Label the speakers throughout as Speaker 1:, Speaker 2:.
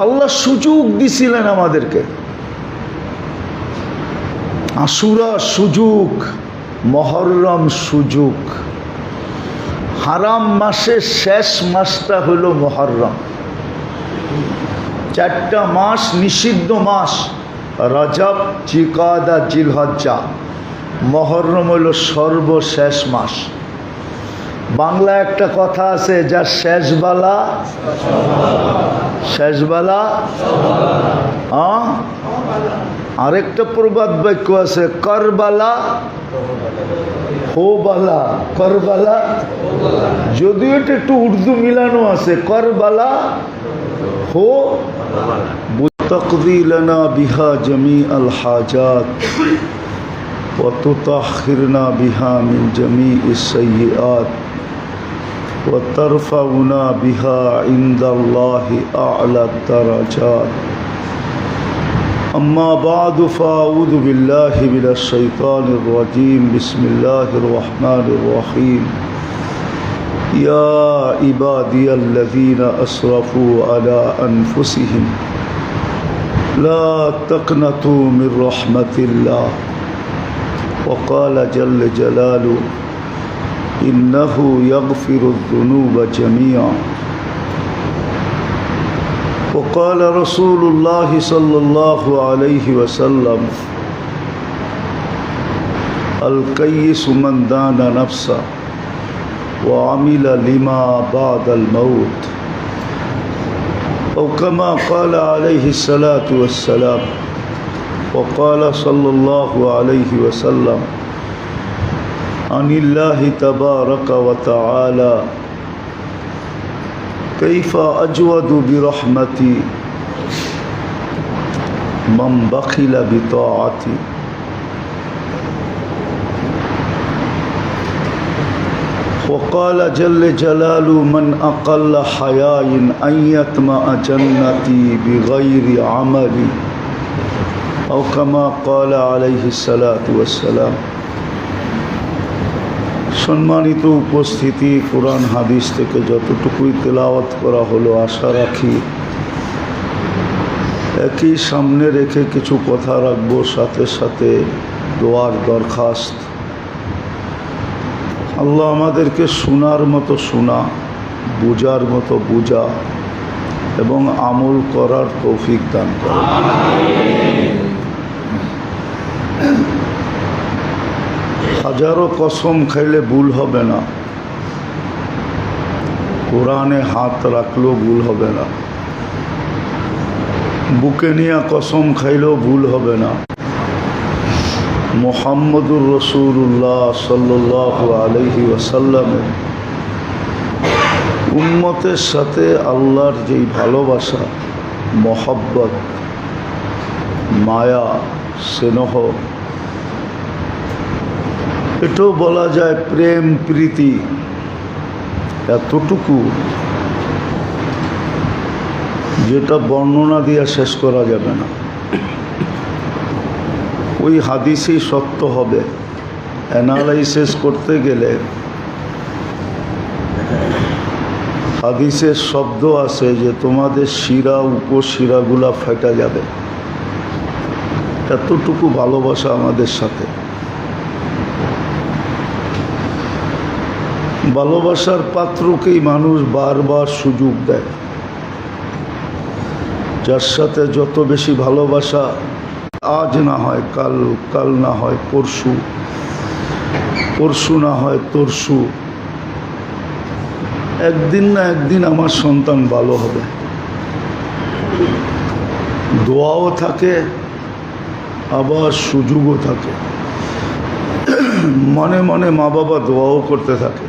Speaker 1: আল্লাহ সুযোগ দিছিলেন আমাদেরকে। আশুরা সুযোগ, মহররম সুযোগ। হারাম মাসের শেষ মাসটা হলো মহররম। 4টা মাস নিষিদ্ধ মাস, রজব, জিকাদা, জিলহজ্জা। মহররম হলো সর্বশেষ মাস। বাংলা একটা কথা আছে, যার শেষবেলা শেষবেলা। আরেকটা প্রবাদ বাক্য আছে, করবালা হোবালা, করবালা। যদিও এটা একটু উর্দু মিলানো আছে, করবালা হো। তাকদি লানা বিহা জমি আল হাজাত ওয়া তুতাখিরনা বিহা মিন জমি ইস-সাইয়্যাত ওয়া তারফাউনা বিহা ইনদাল্লাহি আ'লা দারাজাত। أما بعد فأعوذ بالله من الشيطان الرجيم. بسم الله الرحمن الرحيم. يا عبادي الذين أسرفوا على أنفسهم لا تقنطوا من رحمة الله. وقال جل جلاله إنه يغفر الذنوب جميعا. وقال رسول الله صلى الله عليه وسلم الكيس من دان نفسه وعمل لما بعد الموت، أو كما قال عليه الصلاة والسلام. وقال صلى الله عليه وسلم عن الله تبارك وتعالى كيف أجود برحمتي من بخل بطاعتي. وقال جل جلاله من أقل حياء أن يطمع جنتي بغير عملي، أو كما قال عليه الصلاة والسلام. সম্মানিত উপস্থিতি, কোরআন হাদিস থেকে যতটুকুই তেলাওয়াত করা হলো, আশা রাখি একই সামনে রেখে কিছু কথা রাখবো, সাথে সাথে দোয়ার দরখাস্ত। আল্লাহ আমাদেরকে শোনার মতো শোনা, বুঝার মতো বুঝা এবং আমল করার তৌফিক দান করেন। হাজারো কসম খাইলে ভুল হবে না, কোরআনে হাত রাখলেও ভুল হবে না, বুকে নিয়ে কসম খাইলেও ভুল হবে না। মুহাম্মদুর রাসূলুল্লাহ সাল্লাল্লাহু আলাইহি ওয়াসাল্লামের উম্মতের সাথে আল্লাহর যেই ভালোবাসা, মহব্বত, মায়া, স্নেহ, এটাও বলা যায় প্রেম প্রীতি, এতটুকু যেটা বর্ণনা দিয়ে শেষ করা যাবে না। ওই হাদিসই সত্য হবে। অ্যানালাইসিস করতে গেলে হাদিসের শব্দ আছে যে তোমাদের শিরা উপশিরাগুলা ফেটা যাবে। এতটুকু ভালোবাসা আমাদের সাথে। ভালোবাসার পাত্রকেই মানুষ বারবার সুযোগ দেয়। যার সাথে যত বেশি ভালোবাসা, আজ না হয় কাল, কাল না হয় পরশু, পরশু না হয় তরশু, একদিন না একদিন আমার সন্তান ভালো হবে। দোয়াও থাকে, আবার সুযোগও থাকে। মনে মনে মা বাবা দোয়াও করতে থাকে।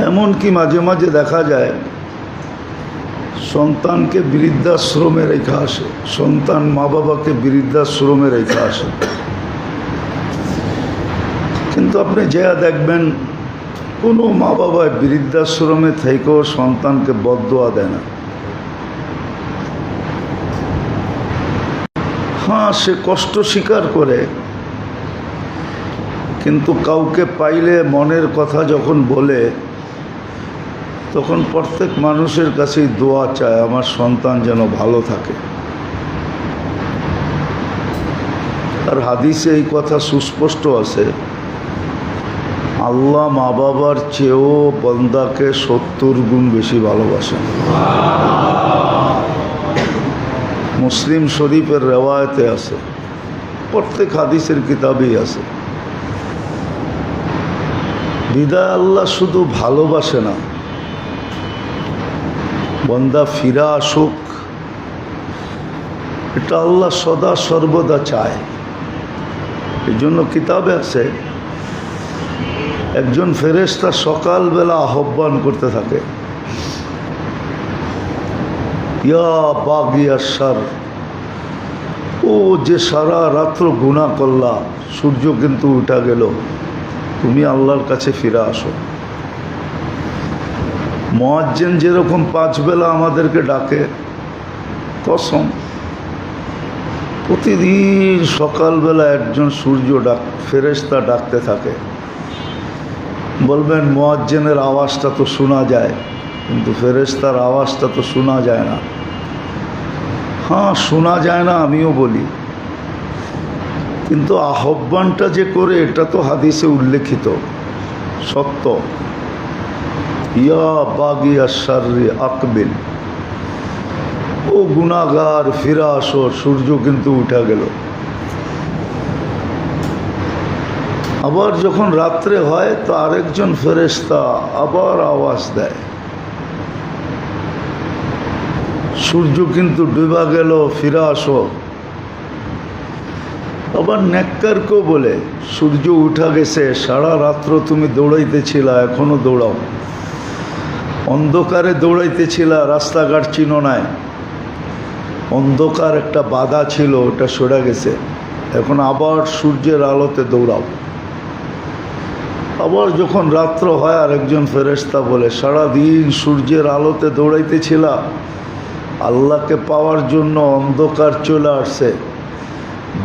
Speaker 1: এমনকি মাঝে মাঝে দেখা যায় সন্তানকে বৃদ্ধাশ্রমে রেখে আসে, সন্তান মা বাবাকে বৃদ্ধাশ্রমে রেখে আসে। কিন্তু আপনি যা দেখবেন কোনো মা বাবা বৃদ্ধাশ্রমে থেকেও সন্তানকে বদদোয়া দেয় না। হ্যাঁ, সে কষ্ট স্বীকার করে, কিন্তু কাউকে পাইলে মনের কথা যখন বলে তখন প্রত্যেক মানুষের কাছেই দোয়া চায় আমার সন্তান যেন ভালো থাকে। আর হাদিসে এই কথা সুস্পষ্ট আছে, আল্লাহ মা বাবার চেয়েও বান্দাকে 70 গুণ বেশি ভালোবাসেন। মুসলিম শরীফের রেওয়ায়েতে আছে, প্রত্যেক হাদিসের কিতাবেই আছে। বিদায় আল্লাহ শুধু ভালোবাসে না, বান্দা ফিরা আসুক এটা আল্লাহ সদা সর্বদা চায়। এই জন্য কিতাবে আছে একজন ফেরেশতা সকালবেলা আহ্বান করতে থাকে, ইয়া বাগিয়া শার, ও যে সারা রাত্র গুনাহ করলা, সূর্য কিন্তু উঠা গেল, তুমি আল্লাহর কাছে ফিরে আসো। মুয়াজ্জিন যেরকম 5 বেলা আমাদেরকে ডাকে, কসম প্রতিদিন সকালবেলা একজন ফেরেশতা ডাকতে থাকে। বলবেন মুয়াজ্জিনের আওয়াজটা তো শোনা যায়, কিন্তু ফেরেশতার আওয়াজটা তো শোনা যায় না। হ্যাঁ, শোনা যায় না, আমিও বলি, কিন্তু আহ্বানটা যে করে এটা তো হাদিসে উল্লেখিত সত্য। ইয়া বাগিয়া শাররি আকবিল, ও গুনাহগার ফিরে আসো, সূর্য কিন্তু উঠা গেল। আবার যখন রাত্রে হয় তো আরেকজন ফেরেশতা আবার আওয়াজ দেয়, সূর্য কিন্তু ডুবা গেল, ফিরে আসো। আবার নেককারকেও বলে, সূর্য উঠা গেছে, সারা রাত্র তুমি দৌড়াইতেছিলা, এখনো দৌড়াও। অন্ধকারে দৌড়াইতেছিলা, রাস্তাঘাট চিনো নাই, অন্ধকার একটা বাধা ছিল, ওটা সরে গেছে, এখন আবার সূর্যের আলোতে দৌড়াও। আবার যখন রাত্র হয় আরেকজন ফেরেশতা বলে, সারাদিন সূর্যের আলোতে দৌড়াইতেছিলা, আল্লাহকে পাওয়ার জন্য অন্ধকার চলে আসছে,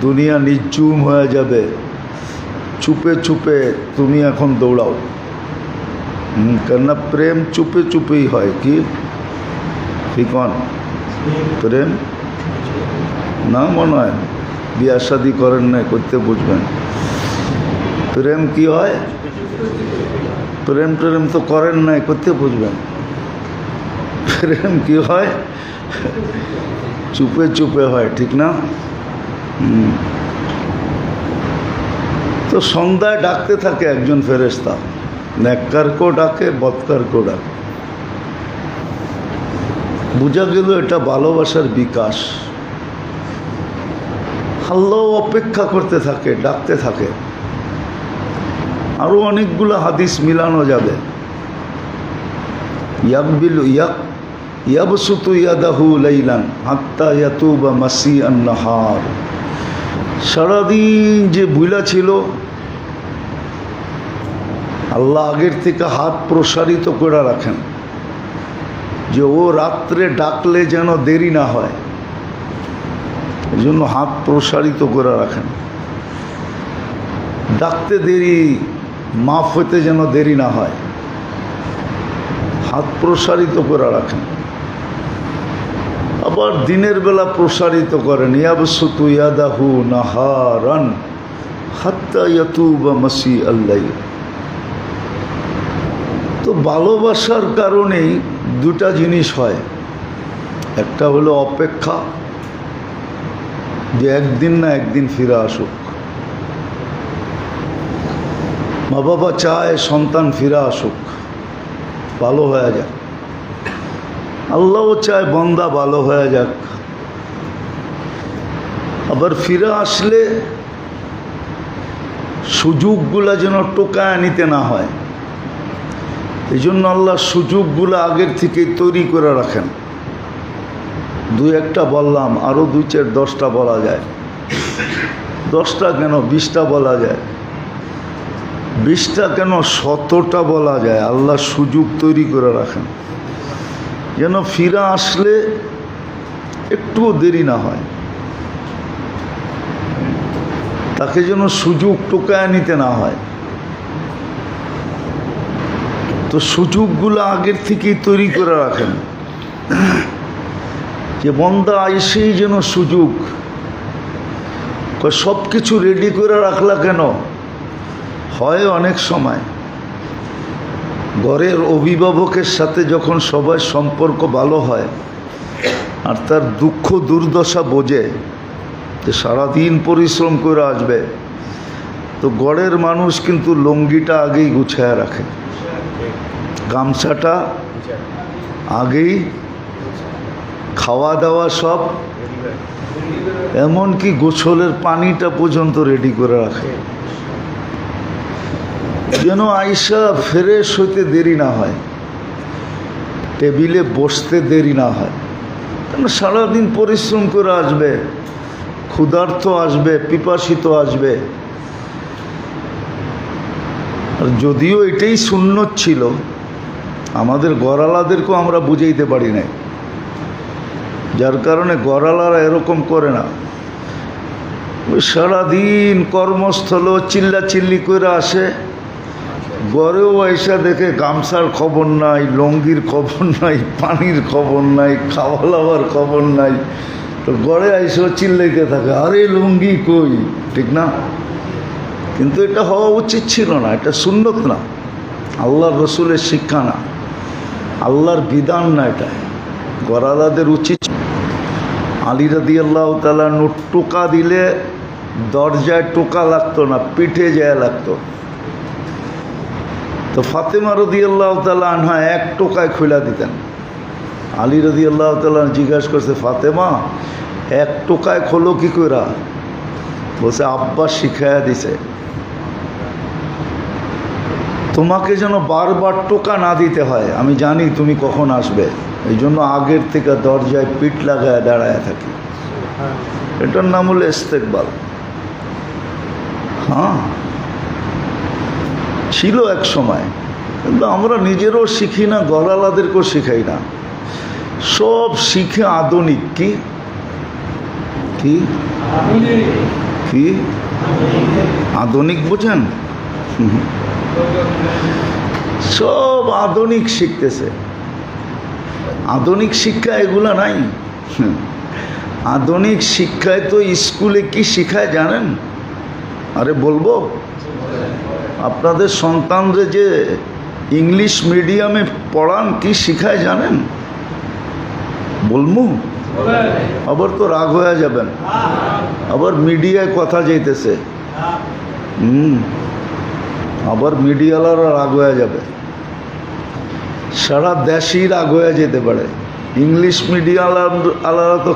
Speaker 1: দুনিয়া নিঝুম হয়ে যাবে, চুপে চুপে তুমি এখন দৌড়াও। কেননা প্রেম চুপে চুপেই হয়, কি ঠিক? প্রেম না, মনে হয় বিয়া শাদি করেন না, করতে বুঝবেন। প্রেম কি হয়? প্রেম তো করেন নাই, করতে বুঝবেন। প্রেম কি হয়? চুপে চুপে হয়, ঠিক না? তো সন্ধ্যায় ডাকতে থাকে একজন ফেরেশতা, নেককারকেও ডাকে, বদকারকেও ডাকে। বোঝা গেল এটা ভালোবাসার বিকাশ। আল্লাহ অপেক্ষা করতে থাকে, ডাকতে থাকে। আরো অনেকগুলো হাদিস মিলানো যাবে। ইয়াবসুতু ইয়াদাহু লাইলান হাত্তা ইয়াতুবা মাসিআন নাহার, সারাদিন যে বুলা ছিল আল্লাহ আগের থেকে হাত প্রসারিত করে রাখেন, যে ও রাত্রে ডাকলে যেন দেরি না হয়, এই জন্য হাত প্রসারিত করে রাখেন। ডাকতে দেরি, মাফ হতে যেন দেরি না হয়, হাত প্রসারিত করে রাখেন। আবার দিনের বেলা প্রসারিত করেন, ইয়াবসুতু ইয়াদাহু নাহারান হাত্তা ইয়াতুবা মাসিআল লাইল। তো ভালোবাসার কারণেই দুটা জিনিস হয়, একটা হলো অপেক্ষা, যে একদিন না একদিন ফিরে আসুক। মা বাবা চায় সন্তান ফিরে আসুক, ভালো হয়ে যাক। আল্লাহও চায় বান্দা ভালো হয়ে যাক। আবার ফিরে আসলে সুযোগগুলা যেন টোকায় নিতে না হয়, এই জন্য আল্লাহ সুযোগগুলো আগের থেকে তৈরি করে রাখেন। 2-1টা বললাম, আরও 2-4-10টা বলা যায়। 10টা কেন 20টা বলা যায়, 20টা কেন 100টা বলা যায়। আল্লাহ সুযোগ তৈরি করে রাখেন যেন ফিরে আসলে একটুও দেরি না হয়, তাকে যেন সুযোগ টোকায় নিতে না হয়। তো সুযোগগুলো আগের থেকেই তৈরি করে রাখেন যে বন্দা এসেই যেন সুযোগ। সব কিছু রেডি করে রাখলা কেন? হয় অনেক সময় ঘরের অভিভাবকের সাথে যখন সবার সম্পর্ক ভালো হয় আর তার দুঃখ দুর্দশা বোঝে যে সারাদিন পরিশ্রম করে আসবে, তো ঘরের মানুষ কিন্তু লুঙ্গিটা আগেই গুছায় রাখে, গামছাটা আগেই, খাওয়া দাওয়া সব, এমনকি গোসলের পানিটা পর্যন্ত রেডি করে রাখে যেন আয়সা ফ্রেশ হইতে দেরি না হয়, টেবিলে বসতে দেরি না হয়। কেন সারাদিন পরিশ্রম করে আসবে, ক্ষুধার্ত আসবে, পিপাসিত আসবে। আর যদিও এটাই সুন্নত ছিল, আমাদের গড়ালাদেরকেও আমরা বুঝাইতে পারি না, যার কারণে গড়ালারা এরকম করে না। ওই সারাদিন কর্মস্থল চিল্লাচিল্লি করে আসে, গড়েও আইসা দেখে গামছার খবর নাই, লুঙ্গির খবর নাই, পানির খবর নাই, খাওয়া দাওয়ার খবর নাই। তো গড়ে আইসেও চিল্লাইতে থাকে, আরে লুঙ্গি কই, ঠিক না? কিন্তু এটা হওয়া উচিত ছিল না, এটা সুন্নত না, আল্লাহর রসুলের শিক্ষা না, আল্লাহর বিধান না। এটা গড়ালাদের উচিত। আলী রাদিয়াল্লাহু তাআলা টোকা দিলে দরজায় টোকা লাগতো না, পিঠে যায় লাগতো। তো ফাতেমা রাদিয়াল্লাহু তাআলা আনহা এক টোকায় খুলে দিতেন। আলী রাদিয়াল্লাহু তাআলা জিজ্ঞাসা করছে, ফাতেমা এক টোকায় খোলো কি কইরা? বলছে, আব্বা শিখাইয়া দিছে, তোমাকে যেন বারবার টোকা না দিতে হয়, আমি জানি তুমি কখন আসবে, এই জন্য আগের থেকে দরজায় পিঠ লাগায় দাঁড়ায় থাকি। এটার নাম হলো ইস্তেকবাল। হ্যাঁ, ছিল এক সময়, কিন্তু আমরা নিজেরও শিখি না, গড়ালাদেরকেও শিখাই না, সব শিখে আধুনিক। কি কি কি আধুনিক বোঝেন? সব আধুনিক শিখতেছে। আধুনিক শিক্ষা এগুলা নাই। আধুনিক শিক্ষায় তো স্কুলে কি শিখায় জানেন? আরে বলবো, আপনাদের সন্তানদের যে ইংলিশ মিডিয়ামে পড়ান কি শিখায় জানেন? বলবো? আবার তো রাগ হয়ে যাবেন, আবার মিডিয়ায় কথা যাইতেছে, আবার মিডিয়ালারা রাগ হয়ে যাবে, সারা দেশই রাগ হয়ে যেতে পারে। ইংলিশ মিডিয়ালারা তো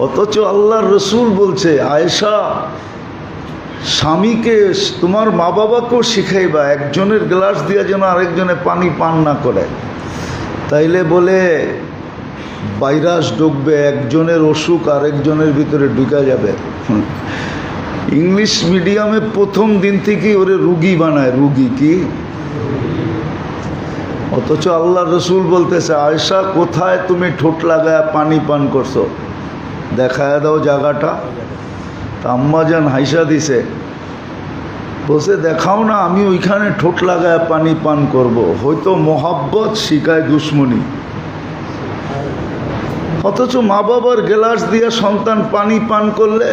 Speaker 1: অথচ আল্লাহর রসুল বলছে, আয়েশা স্বামীকে তোমার মা বাবাকেও শিখাইবা একজনের গ্লাস দিয়ে যেন আরেকজনে পানি পান না করে, তাইলে বলে ভাইরাস ঢুকবে, একজনের অসুখ আরেকজনের ভিতরে ঢুকা যাবে। ইংলিশ মিডিয়ামে প্রথম দিন থেকেই ওরে রুগী বানায়, রুগী কি। অথচ আল্লাহ রসুল বলতেছে, আয়েশা কোথায় তুমি ঠোঁট লাগায় পানি পান করছো, দেখায় দাও জায়গাটা। তা আম্মাজান হাইসা দিছে, বসে দেখাও না, আমি ওইখানে ঠোঁট লাগায় পানি পান করব। হয়তো মোহাব্বত শিখায় দুশ্মনী। অথচ মা বাবার গ্লাস দিয়ে সন্তান পানি পান করলে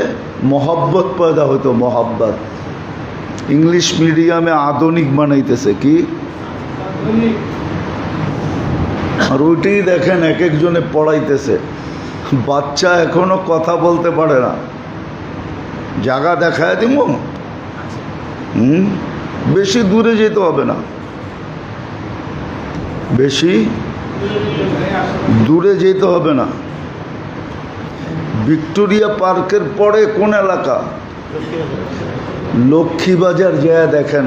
Speaker 1: মোহাব্বত পয়দা হতো, মোহাব্বত। ইংলিশ মিডিয়ামে আধুনিক বানাইতেছে কি, আর ওইটাই দেখেন এক একজনে পড়াইতেছে। বাচ্চা এখনো কথা বলতে পারে না, জায়গা দেখায় দিব। বেশি দূরে যেতে হবে না, বেশি দূরে যেতে হবে না। ভিক্টোরিয়া পার্কের পরে কোন এলাকা? লক্ষ্মীবাজার। যায় দেখেন,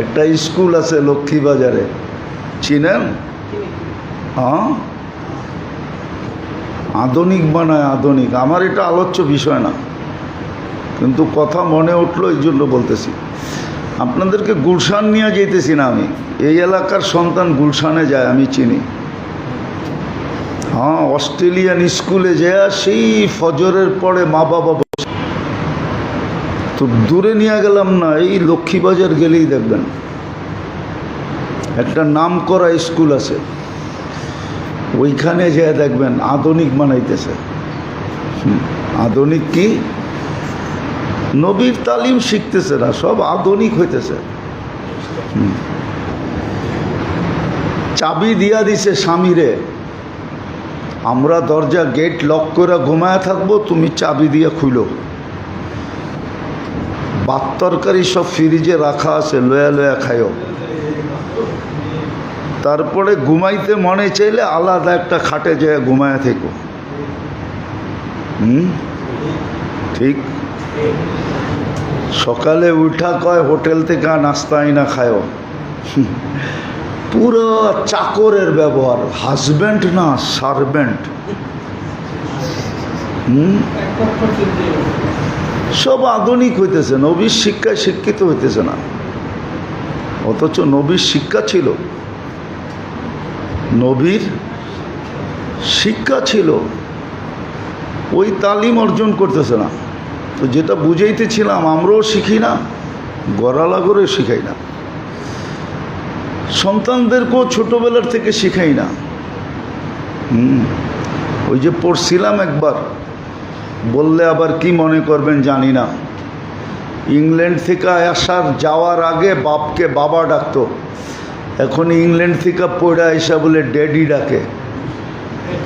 Speaker 1: একটা স্কুল আছে লক্ষ্মীবাজারে, চিনেন? হ্যাঁ, আধুনিক বানায়, আধুনিক। আমার এটা আলোচ্য বিষয় না, কিন্তু কথা মনে উঠলো এই জন্য বলতেছি। আপনাদেরকে গুলশান নিয়ে যেতেছি না আমি, এই এলাকার সন্তান গুলশানে যায়, আমি চিনি। হ্যাঁ, অস্ট্রেলিয়ান স্কুলে যায়, সেই ফজরের পরে মা বাবা বসে। তো দূরে নিয়ে গেলাম না, এই লক্ষ্মীবাজার গেলেই দেখবেন একটা নাম করা স্কুল আছে, ওইখানে যে দেখবেন আধুনিক বানাইতেছে। আধুনিক কি? নবীর তালিম শিখতেছে না, সব আধুনিক হইতেছে। চাবি দিয়া দিছে স্বামীরে, আমরা দরজা গেট লক করে ঘুমায় থাকবো, তুমি চাবি দিয়ে খুলো। ভাত তরকারি সব ফ্রিজে রাখা আছে, লয়া লয়া খাইও। তারপরে ঘুমাইতে মনে চাইলে আলাদা একটা খাটে যায় ঘুমায় থেকো। ঠিক। সকালে উঠা কয় হোটেল থেকে নাস্তা আইনা খায়ও। পুরো চাকরের ব্যবহার, হাজব্যান্ড না সার্ভেন্ট। সব আধুনিক হইতেছে, নবীর শিক্ষায় শিক্ষিত হইতেছে না। অথচ নবীর শিক্ষা ছিল, নবীর শিক্ষা ছিল, ওই তালিম অর্জন করতেছে না। তো যেটা বুঝাইতেছিলাম, আমরাও শিখি না, গড়ালা করে শিখাই না, সন্তানদেরকেও ছোটবেলার থেকে শিখাই না। ওই যে পড়ছিলাম একবার, বললে আবার কি মনে করবেন জানি না, ইংল্যান্ড থেকে যাওয়ার আগে বাপকে বাবা ডাকতো, এখন ইংল্যান্ড থেকে পড়ে আইসা বলে ড্যাডি ডাকে।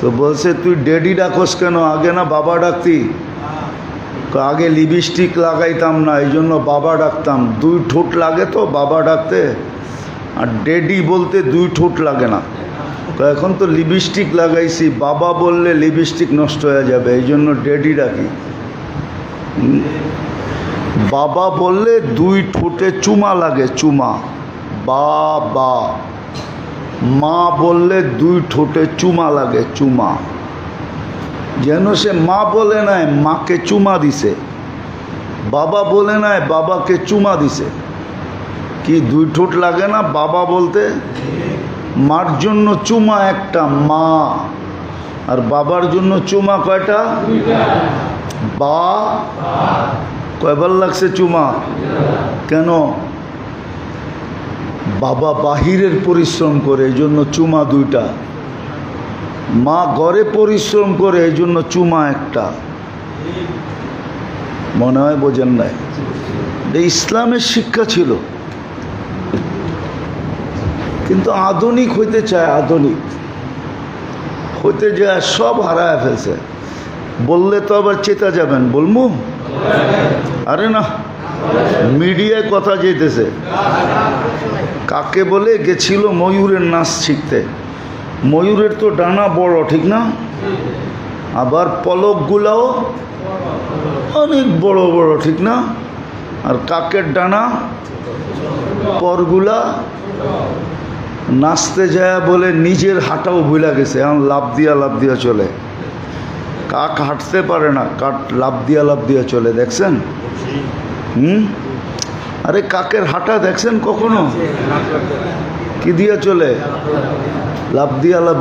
Speaker 1: তো বলছে তুই ড্যাডি ডাকস কেন, আগে না বাবা ডাকতি? আগে লিপস্টিক লাগাইতাম না, এই জন্য বাবা ডাকতাম। দুই ঠোঁট লাগে তো বাবা ডাকতে, আর ড্যাডি বলতে দুই ঠোঁট লাগে না। তো এখন তো লিপস্টিক লাগাইছি, বাবা বললে লিপস্টিক নষ্ট হয়ে যাবে, এই জন্য ড্যাডি ডাকি। বাবা বললে দুই ঠোঁটে চুমা লাগে, চুমা, বাবা। মা বললে দুই ঠোঁটে চুমা লাগে, চুমা। যেন সে মা বলে নাই, মাকে চুমা দিছে, বাবা বলে নাই, বাবাকে চুমা দিছে। কি দুই ঠোঁট লাগে না বাবা বলতে? মার জন্য চুমা একটা, মা। আর বাবার জন্য চুমা কয়টা? বা। কয়বার লাগছে চুমা? কেন? বাবা বাহিরের পরিশ্রম করে, এই জন্য চুমা দুইটা। মা ঘরে পরিশ্রম করে, এই জন্য চুমা একটা। মনে হয় বোঝেন নাই? ইসলামের শিক্ষা ছিল, কিন্তু আধুনিক হইতে চায়, আধুনিক হইতে যায় সব হারায় ফেলছে। বললে তো আবার চেতা যাবেন, বলমু? আরে না, মিডিয়ায় কথা যেতেছে। কাকে বলে? গেছিল ময়ূরের নাচ শিখতে। ময়ূরের তো ডানা বড়, ঠিক না? আবার পলকগুলাও অনেক বড় বড়, ঠিক না? আর কাকের ডানা পরগুলা। নাচতে যায় বলে নিজের হাঁটাও ভুলা গেছে, এখন লাভ দিয়া চলে। কাক হাঁটতে পারে না, কাক লাভ দিয়া চলে, দেখছেন? আরে কাকের হাঁটা দেখছেন কখনো? কি দিয়া চলে? লাভ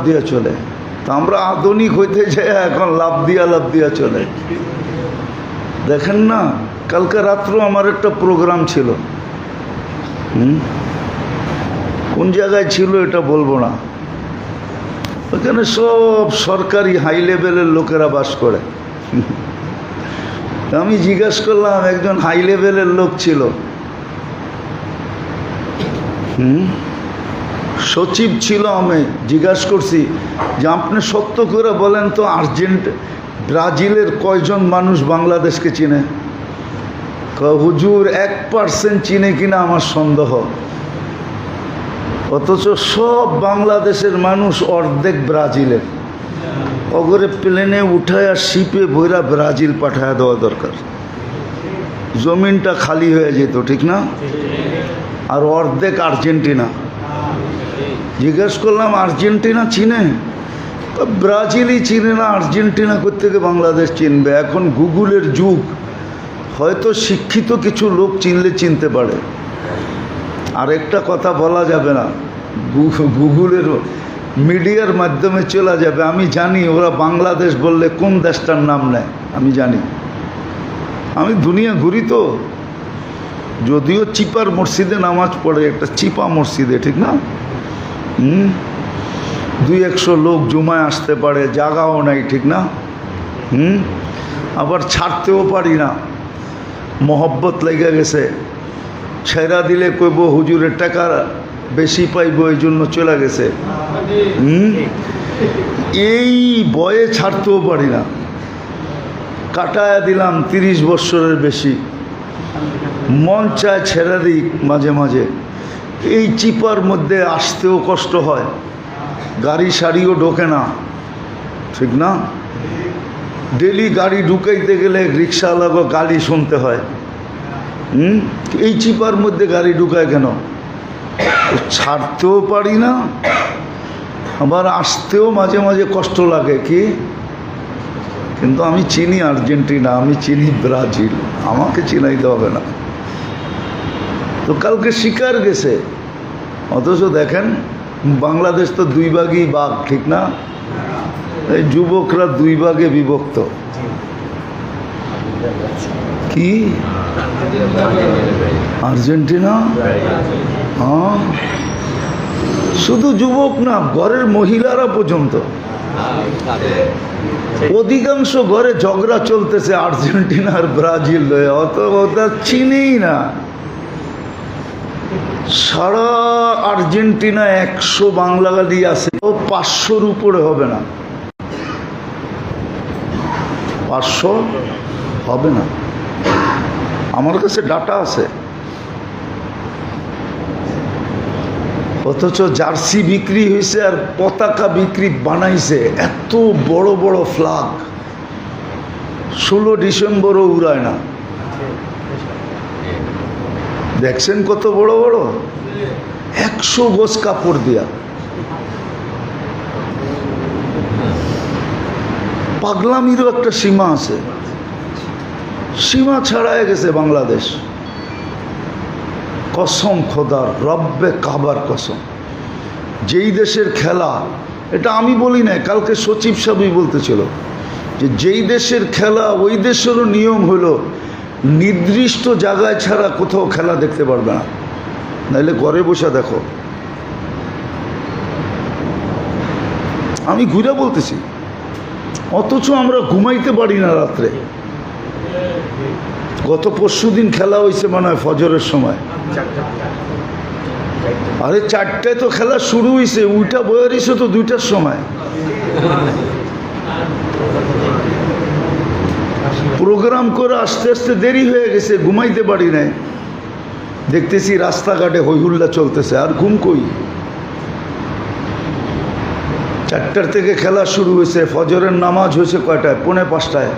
Speaker 1: দিয়া চলে। তা আমরা আধুনিক হইতে যাই, এখন লাভ দিয়া চলে। দেখেন না, কালকে রাত্র আমার একটা প্রোগ্রাম ছিল। কোন জায়গায় ছিল এটা বলবো না। ওখানে সব সরকারি হাই লেভেলের লোকেরা বাস করে। আমি জিজ্ঞাসা করলাম, একজন হাই লেভেলের লোক ছিল, সচিব ছিল। আমি জিজ্ঞাসা করছি যে আপনি সত্য করে বলেন তো, ব্রাজিলের কয়জন মানুষ বাংলাদেশকে চিনে? হুজুর 1% চিনে কিনা আমার সন্দেহ। অথচ সব বাংলাদেশের মানুষ অর্ধেক ব্রাজিলের। অগরে প্লেনে উঠায় আর শিপে বইরা ব্রাজিল পাঠায় দেওয়া দরকার, জমিনটা খালি হয়ে যেত, ঠিক না? আর অর্ধেক আর্জেন্টিনা। জিজ্ঞেস করলাম আর্জেন্টিনা চিনে? ব্রাজিলই চিনে না, আর্জেন্টিনা কোত্থেকে বাংলাদেশ চিনবে? এখন গুগলের যুগ, হয়তো শিক্ষিত কিছু লোক চিনলে চিনতে পারে। আর একটা কথা বলা যাবে না, গুগলের মিডিয়ার মাধ্যমে চলে যাবে। আমি জানি ওরা বাংলাদেশ বললে কোন দেশটার নাম নেয়, আমি জানি। আমি দুনিয়া ঘুরি তো, যদিও চিপার মসজিদে নামাজ পড়ে, একটা চিপা মসজিদে, ঠিক না? 200 লোক জুমায় আসতে পারে, জায়গাও নাই, ঠিক না? আবার ছাড়তেও পারি না, মহব্বত লেগে গেছে। ছেড়া দিলে কইব হুজুরের টাকা বেশি পাইব, এই জন্য চলে গেছে। এই বয়ে ছাড়তেও পারি না, কাটায়া দিলাম 30 বছরের বেশি। মন চায় ছেড়ে দিই মাঝে মাঝে। এই চিপার মধ্যে আসতেও কষ্ট হয়, গাড়ি সারিও ঢোকে না, ঠিক না? ডেলি গাড়ি ঢুকাইতে গেলে রিক্সাওয়ালাকে গালি শুনতে হয়। এই চিপার মধ্যে গাড়ি ঢুকায় কেন? ছাড়তেও পারি না, আবার আসতেও মাঝে মাঝে কষ্ট লাগে। কি? কিন্তু আমি চিনি আর্জেন্টিনা, আমি চিনি ব্রাজিল, আমাকে চিনাইতে হবে না। তো কালকে শিকার গেছে, অথচ দেখেন বাংলাদেশ তো 2 ভাগই ভাগ, ঠিক না? এই যুবকরা 2 ভাগে বিভক্ত। কি? আর্জেন্টিনা? হ্যাঁ, শুধু যুবক না, ঘরের মহিলারা পর্যন্ত। অধিকাংশ ঘরে ঝগড়া চলতেছে আর্জেন্টিনা আর ব্রাজিল লয়ে, ওটা চিনেই না। সারা আর্জেন্টিনা 100 বাঙালি আছে, ও 500-র উপরে হবে না, 500 হবে না। আমার কাছে ডাটা আছে। অথচ জার্সি বিক্রি হয়েছে আর পতাকা বিক্রি বানাইছে, এত বড় বড় ফ্ল্যাগ, 16 ডিসেম্বরও উড়ায় না। দেখছেন কত বড় বড়, 100 গজ কাপড় দিয়া। পাগলামিরও একটা সীমা আছে, সীমা ছাড়ায় গেছে বাংলাদেশ। কসম খোদার, রব্বে কাবার কসম, যেই দেশের খেলা, এটা আমি বলি না, কালকে সচিব সাহেবই বলতেছিল যে যেই দেশের খেলা ওই দেশেরও নিয়ম হলো নির্দিষ্ট জায়গায় ছাড়া কোথাও খেলা দেখতে পারবে না, নাইলে ঘরে বসে দেখো। আমি ঘুরে বলতেছি, অথচ আমরা ঘুমাইতে পারি না রাত্রে। গত পরশুদিন খেলা হয়েছে মনে হয় ফজরের সময়। আরে 4টায় তো খেলা শুরু হয়েছে, উইটা বয়ে রয়েছে তো 2টার সময়। প্রোগ্রাম করে আস্তে আস্তে দেরি হয়ে গেছে, ঘুমাইতে পারি নাই। দেখতেছি রাস্তাঘাটে হইহুল্লা চলতেছে, আর ঘুম কই? 4টার থেকে খেলা শুরু হয়েছে, ফজরের নামাজ হয়েছে কয়টায়? 4:45টায়,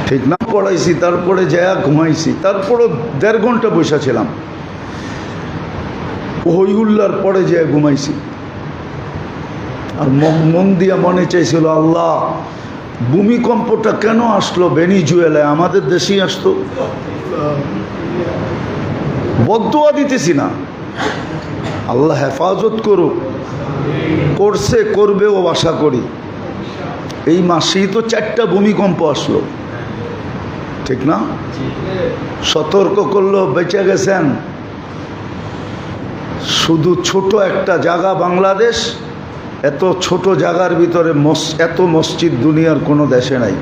Speaker 1: ঠিক না? পড়াইছি, তারপরে যায়া ঘুমাইছি, তারপরও 1.5 ঘন্টা বসে ছিলাম, হইহুল্লার পরে যায়া ঘুমাইছি। আর মন দিয়া মনে চাইছিল, আল্লাহ ভূমিকম্পটা কেন আসলো ভেনিজুয়েলায়, আমাদের দেশেই আসতো। বদদুয়া দিতেছি না, আল্লাহ হেফাজত করুক, করছে করবেও আশা করি। এই মাসেই তো 4টা ভূমিকম্প আসলো, ঠিক না? সতর্ক করলো, বেঁচে গেছেন। শুধু ছোট একটা জায়গা বাংলাদেশ, এত ছোট জায়গার ভিতরে এত মসজিদ দুনিয়ার কোনো দেশে নাই।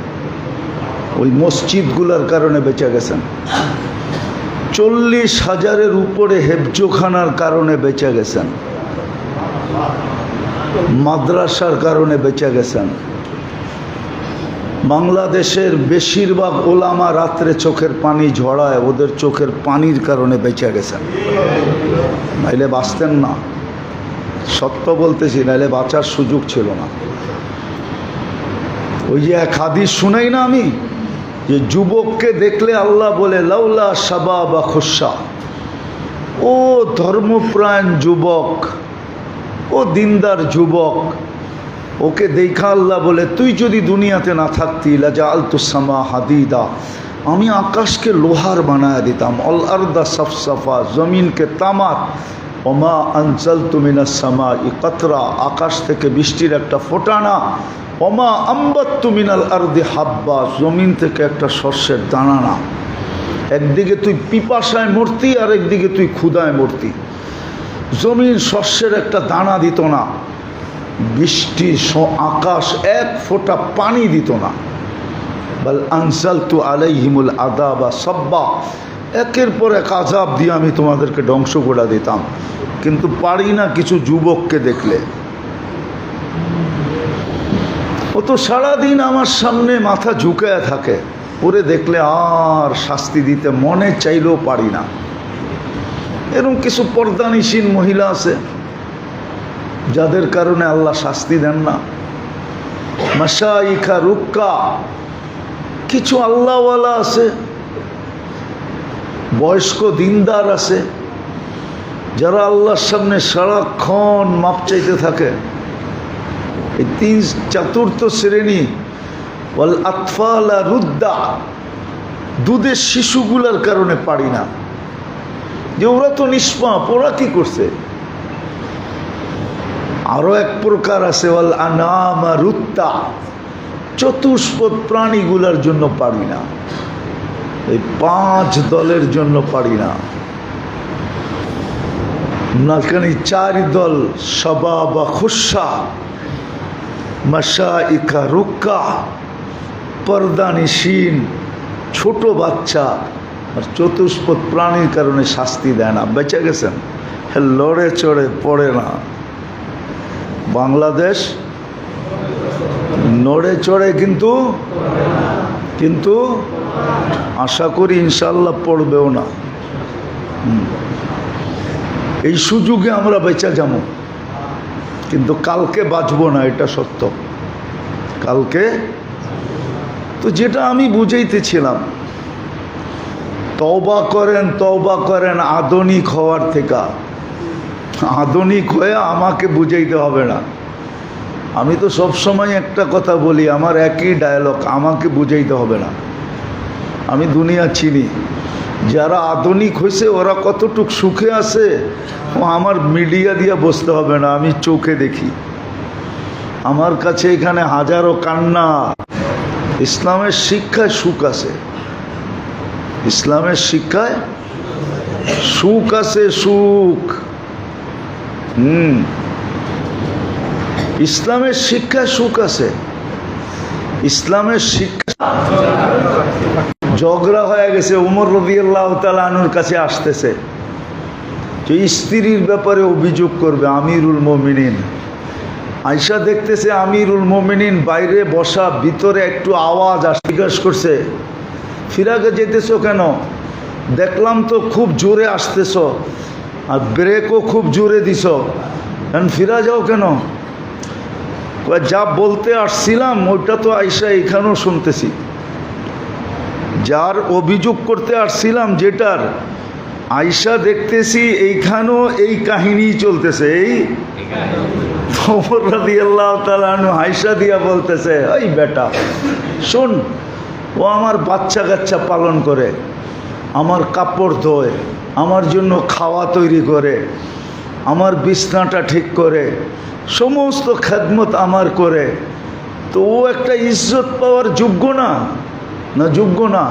Speaker 1: ওই মসজিদগুলোর কারণে বেঁচে গেছেন। 40,000-এর উপরে হেফজোখানার কারণে বেঁচে গেছেন, মাদ্রাসার কারণে বেঁচে গেছেন। বাংলাদেশের বেশিরভাগ ওলামা রাত্রে চোখের পানি ঝরায়, ওদের চোখের পানির কারণে বেঁচে গেছেন, নাইলে বাঁচতেন না। সত্য বলতেছি, নাইলে বাঁচার সুযোগ ছিল না। ওই যে এক হাদিস শুনাই না আমি, যে যুবককে দেখলে আল্লাহ বলে লাউলা শাবাবা খুশা, ও ধর্মপ্রাণ যুবক, ও দিনদার যুবক, ওকে দেখা আল্লাহ বলে তুই যদি দুনিয়াতে না থাকতি লাজাআলতুস সামা হাদিদা, আমি আকাশকে লোহার বানায় দিতাম, অল আরদা সফসফা, জমিনকে তামার, ওমা আনজালতু মিনাস সামাই কাতরা, আকাশ থেকে বৃষ্টির একটা ফোঁটা না, ওমা আম্বাত্তু মিনাল আরদি হাব্বা, জমিন থেকে একটা শস্যের দানা না। একদিকে তুই পিপাসায় মরতি আর একদিকে তুই ক্ষুধায় মরতি। জমিন শস্যের একটা দানা দিত না, বৃষ্টি আকাশ এক ফোঁটা পানি দিত না। বাল আনজালতু আলাইহিমুল আযাবা সাব্বা, একের পর এক আযাব দিয়ে আমি তোমাদেরকে ধ্বংস করে দিতাম। কিন্তু পারি না কিছু যুবককে দেখলে। ও তো সারাদিন আমার সামনে মাথা ঝুঁকায় থাকে, ওরে দেখলে আর শাস্তি দিতে মনে চাইলেও পারি না। এরকম কিছু পর্দানিসীন মহিলা আছে যাদের কারণে আল্লাহ শাস্তি দেন না। মাশাইখা রুক্কা, কিছু আল্লাহওয়ালা আছে, বয়স্ক দিনদার আছে, যারা আল্লাহর সামনে সারাক্ষণ মাপ চাইতে থাকে। এই চতুর্থ শ্রেণী ওয়াল আতফালা রুদ্দা, দুধের শিশুগুলার কারণে পারি না, যে ওরা তো নিষ্পাপ, ওরা কি করছে। আরো এক প্রকার আছে ওয়াল আনামা রুত্তা, চতুষ্পদ প্রাণীগুলার জন্য পারি না। এই 5 দলের জন্য পারি না। নালকানি 4 দল, শাবাবা খুশা, মাশাইখা রুক্কা, পর্দানিসীন, ছোট বাচ্চা আর চতুষ্পদ প্রাণীর কারণে শাস্তি দেয় না, বেঁচে গেছেন। লড়ে চড়ে পড়ে না। বাংলাদেশ নড়ে চড়ে কিন্তু আশা করি ইনশাল্লাহ পড়বেও না। এই সুযোগে আমরা বেঁচে যাব, কিন্তু কালকে বাঁচবো না, এটা সত্য। কালকে তো যেটা আমি বুঝাইতেছিলাম, তওবা করেন আধুনিক হওয়ার থেকে। আধুনিক হয়ে আমাকে বুঝাইতে হবে না। আমি তো সবসময় একটা কথা বলি, আমার একই ডায়লগ, আমাকে বুঝাইতে হবে না। আমি দুনিয়া চিনি, যারা আধুনিক হয়েছে ওরা কতটুক সুখে আছে ও আমার মিডিয়া দিয়ে বসতে হবে না, আমি চোখে দেখি। আমার কাছে এখানে হাজারো কান্না। ইসলামের শিক্ষায় সুখ আছে, ইসলামের শিক্ষায় সুখ আছে, সুখ। ইসলামের শিক্ষায় সুখ আছে। ইসলামের শিক্ষা ঝগড়া হয়ে গেছে, উমর রাদিয়াল্লাহু তাআলা আনহুর কাছে আসতেছে, যে স্ত্রীর ব্যাপারে অভিযোগ করবে আমিরুল মুমিনিন। আয়েশা দেখতেছে আমিরুল মুমিনিন বাইরে বসা, ভিতরে একটু আওয়াজ আসে। জিজ্ঞাসা করছে, ফিরাকে যেতেছো কেন? দেখলাম তো খুব জোরে আসতেছ, আর ব্রেকও খুব জোরে দিছ, ফিরা যাও কেন? যা বলতে আসছিলাম ওইটা তো আয়েশা এখানেও শুনতেছি। যার অভিযোগ করতে আসছিলাম যেটার, আয়েশা দেখতেছি এইখানেও এই কাহিনী চলতেছে। এই ওমর রাদিয়াল্লাহু তাআলা আনহু আয়েশা দিয়া বলতেছে, এই বেটা শোন, ও আমার বাচ্চা কাচ্চা পালন করে, আমার কাপড় ধোয়, আমার জন্য খাওয়া তৈরি করে, আমার বিছনাটা ঠিক করে, সমস্ত খেদমত আমার করে, তো ও একটা ইজ্জত পাওয়ার যোগ্য না? না যোগ্য না?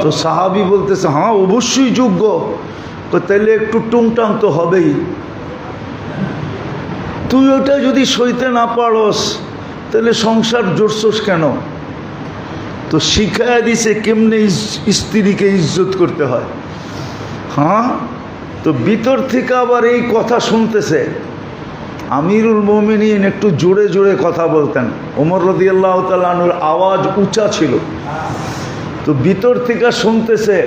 Speaker 1: তো সাহাবী বলতেছে, হ্যাঁ অবশ্যই যোগ্য। তো তাইলে একটু টুংটাং তো হবেই। তুই ওটা যদি সইতে না পারস তাহলে সংসার জোরছোস কেন? তো শিখায় দিছে কেমনে স্ত্রীকে ইজ্জত করতে হয়। হ্যাঁ, তো ভিতর থেকে আবার এই কথা শুনতেছে। আমিরুল মুমিনিন একটু জোরে জোরে কথা বলতেন, ওমর রাদিয়াল্লাহু তাআলা আনহুর আওয়াজ উঁচা ছিল, তো ভিতর থেকে শুনতেছে,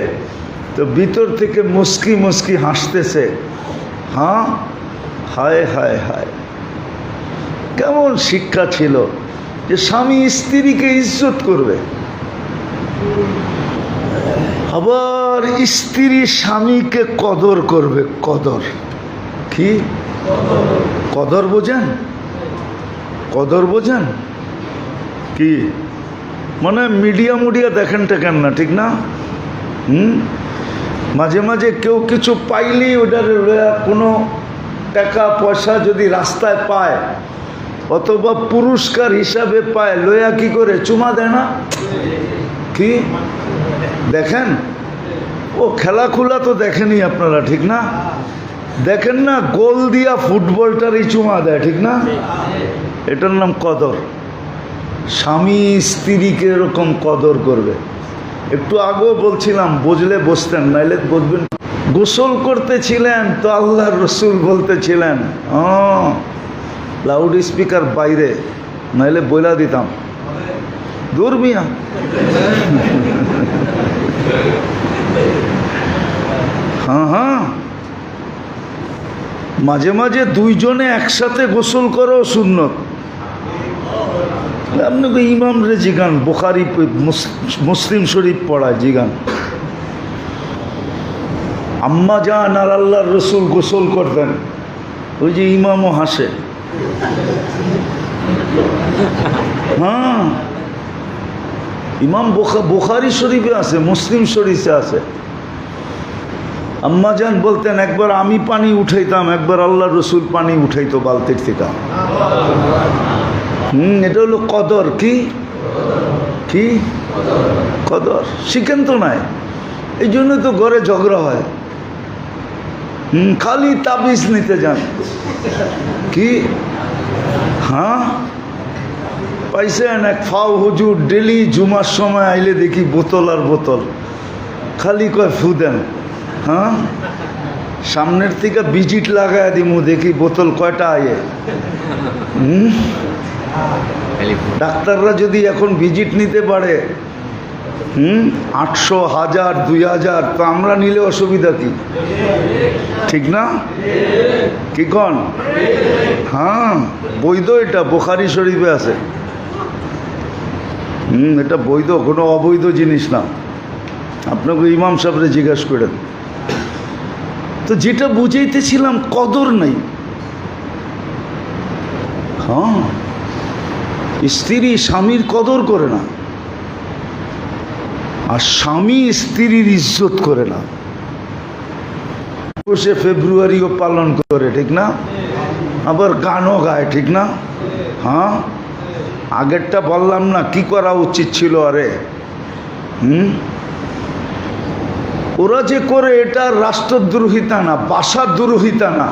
Speaker 1: তো ভিতর থেকে মুস্কি মুস্কি হাসতেছে। হ্যাঁ, হায় হায় হায়, কেমন শিক্ষা ছিল যে স্বামী স্ত্রীকে ইজ্জত করবে, আবার স্ত্রী স্বামীকে কদর করবে। কদর কি? কদর বোঝেন? কদর বোঝেন কি? মানে মিডিয়া দেখেন টেকেন না, ঠিক না? মাঝে মাঝে কেউ কিছু পাইলি ওটার কোনো টাকা পয়সা যদি রাস্তায় পায় অথবা পুরস্কার হিসাবে পায়, লয়া কি করে চুমা দেয় না? কি দেখেন? ও খেলাখুলা তো দেখেনি আপনারা, ঠিক না? দেখেন না, গোল দিয়া ফুটবলটারই চুমা দেয়, ঠিক না? এটার নাম কদর। স্বামী স্ত্রীকে এরকম কদর করবে। একটু আগেও বলছিলাম, বুঝলে বসতেন, নাইলে বুঝবেন। গোসল করতেছিলেন তো আল্লাহর রসুল বলতেছিলেন, লাউড স্পিকার বাইরে, নাইলে বইলা দিতাম, দূর মিয়া। হ্যাঁ, মাঝে মাঝে দুইজনে একসাথে গোসল করো সুন্নত। আপনাকে ইমাম রে জিগান, বুখারি মুসলিম শরীফ পড়ায় জিগান, আম্মা জান আর আল্লাহর রসুল গোসল করতেন, ওই যে ইমামও হাসে। হ্যাঁ, ইমাম বুখারি শরীফে আছে, মুসলিম শরীফে আছে। আম্মা জান বলতেন, একবার আমি পানি উঠাইতাম, একবার আল্লাহর রসুল পানি উঠাইতো বালতির থেকে। এটা হলো কদর। কি কি কদর শিখেন তো নাই, এই জন্য তো ঘরে ঝগড়া হয়। খালি তাবিজ নিতে যান। কি? হ্যাঁ, পাইছেন এক ফাও হুজুর, ডেলি জুমার সময় আইলে দেখি বোতল আর বোতল, খালি কয় ফু দেন। হ্যাঁ, সামনের থেকে ভিজিট লাগায় দিমু, দেখি বোতল কয়টা আয়ে। ডাক্তাররা যদি এখন ভিজিট নিতে পারে 800, 1000, 2000, তো আমরা নিলে অসুবিধা কি? ঠিক না? কি কন? হ্যাঁ, বৈধ, এটা বুখারী শরীফে আছে। এটা বৈধ, কোনো অবৈধ জিনিস না। আপনাকে ইমাম সাহেবরে জিজ্ঞাসা করেন। তো যেটা বুঝাইতেছিলাম, কদর নাই। হ্যাঁ, স্ত্রী স্বামীর কদর করে না, আর স্বামী স্ত্রীর ইজ্জত করে না। 21শে ফেব্রুয়ারিও পালন করে, ঠিক না? আবার গানও গায়, ঠিক না? হ্যাঁ, আগেরটা বললাম না কি করা উচিত ছিল? আরে ওরা যে করে, এটা রাষ্ট্রদ্রোহিতা না, ভাষাদ্রোহিতা না।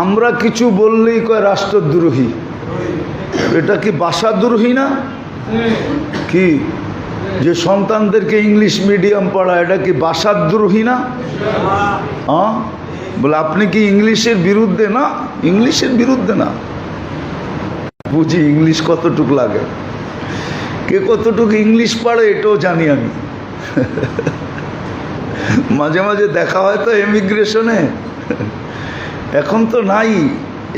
Speaker 1: আমরা কিছু বললেই কয় রাষ্ট্রদ্রোহী। এটা কি ভাষাদ্রোহী না? কি যে সন্তানদেরকে ইংলিশ মিডিয়াম পড়া, এটা কি ভাষাদ্রোহী না? হ্যাঁ, বলে আপনি কি ইংলিশের বিরুদ্ধে? না, ইংলিশের বিরুদ্ধে না, বুঝি ইংলিশ কতটুক লাগে, কে কতটুকু ইংলিশ পারে এটাও জানি আমি। মাঝে মাঝে দেখা হয় তো এমিগ্রেশনে, এখন তো নাই,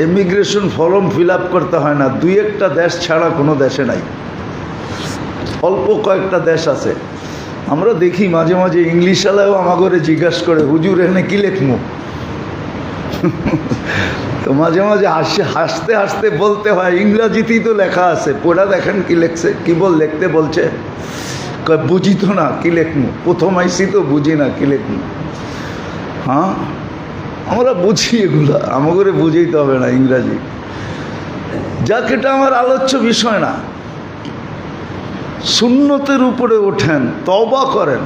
Speaker 1: এমিগ্রেশন ফর্ম ফিল আপ করতে হয় না, 2-1টা দেশ ছাড়া কোনো দেশে নাই, অল্প কয়েকটা দেশ আছে। আমরা দেখি মাঝে মাঝে ইংলিশওয়ালাও আমাকে জিজ্ঞাসা করে, হুজুর এখানে কি লেখমু? তো মাঝে মাঝে হাসতে হাসতে বলতে হয়, ইংরাজিতেই তো লেখা আছে, পড়া দেখেন কি লেখছে, কি লিখতে বলছে। বুঝি তো না কি লেখমু, প্রথম আইসি তো বুঝি না কি লেখমু। হ্যাঁ, আমরা বুঝি, এগুলা আমাকে বুঝাইতে হবে না ইংরাজি। যাক, এটা আমার আলোচ্য বিষয় না। সুন্নতের উপরে ওঠেন, তওবা করেন,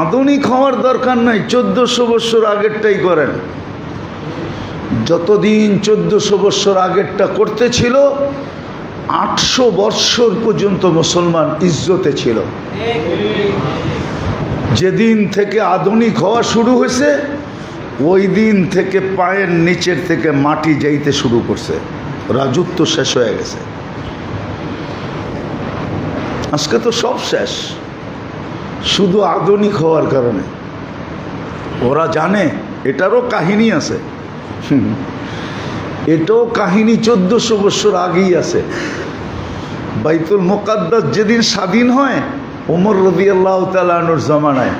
Speaker 1: আধুনিক হওয়ার দরকার নাই, 1400 বছর আগেরটাই করেন। যতদিন 1400 বছর আগেরটা করতে ছিল, 800 বৎসর পর্যন্ত মুসলমান ইজ্জতে ছিল। যেদিন থেকে আধুনিক হওয়া শুরু হয়েছে, ওই দিন থেকে পায়ের নিচের থেকে মাটি যাইতে শুরু করছে, রাজত্ব শেষ হয়ে গেছে। আজকে তো সব শেষ, শুধু আধুনিক হওয়ার কারণে। ওরা জানে এটারও কাহিনী আছে, এটাও কাহিনী 1400 বছর আগেই আছে। বাইতুল মুকাদ্দাস যেদিন স্বাধীন হয়, ওমর রাদিয়াল্লাহু তাআলা আনহুর জামানায়,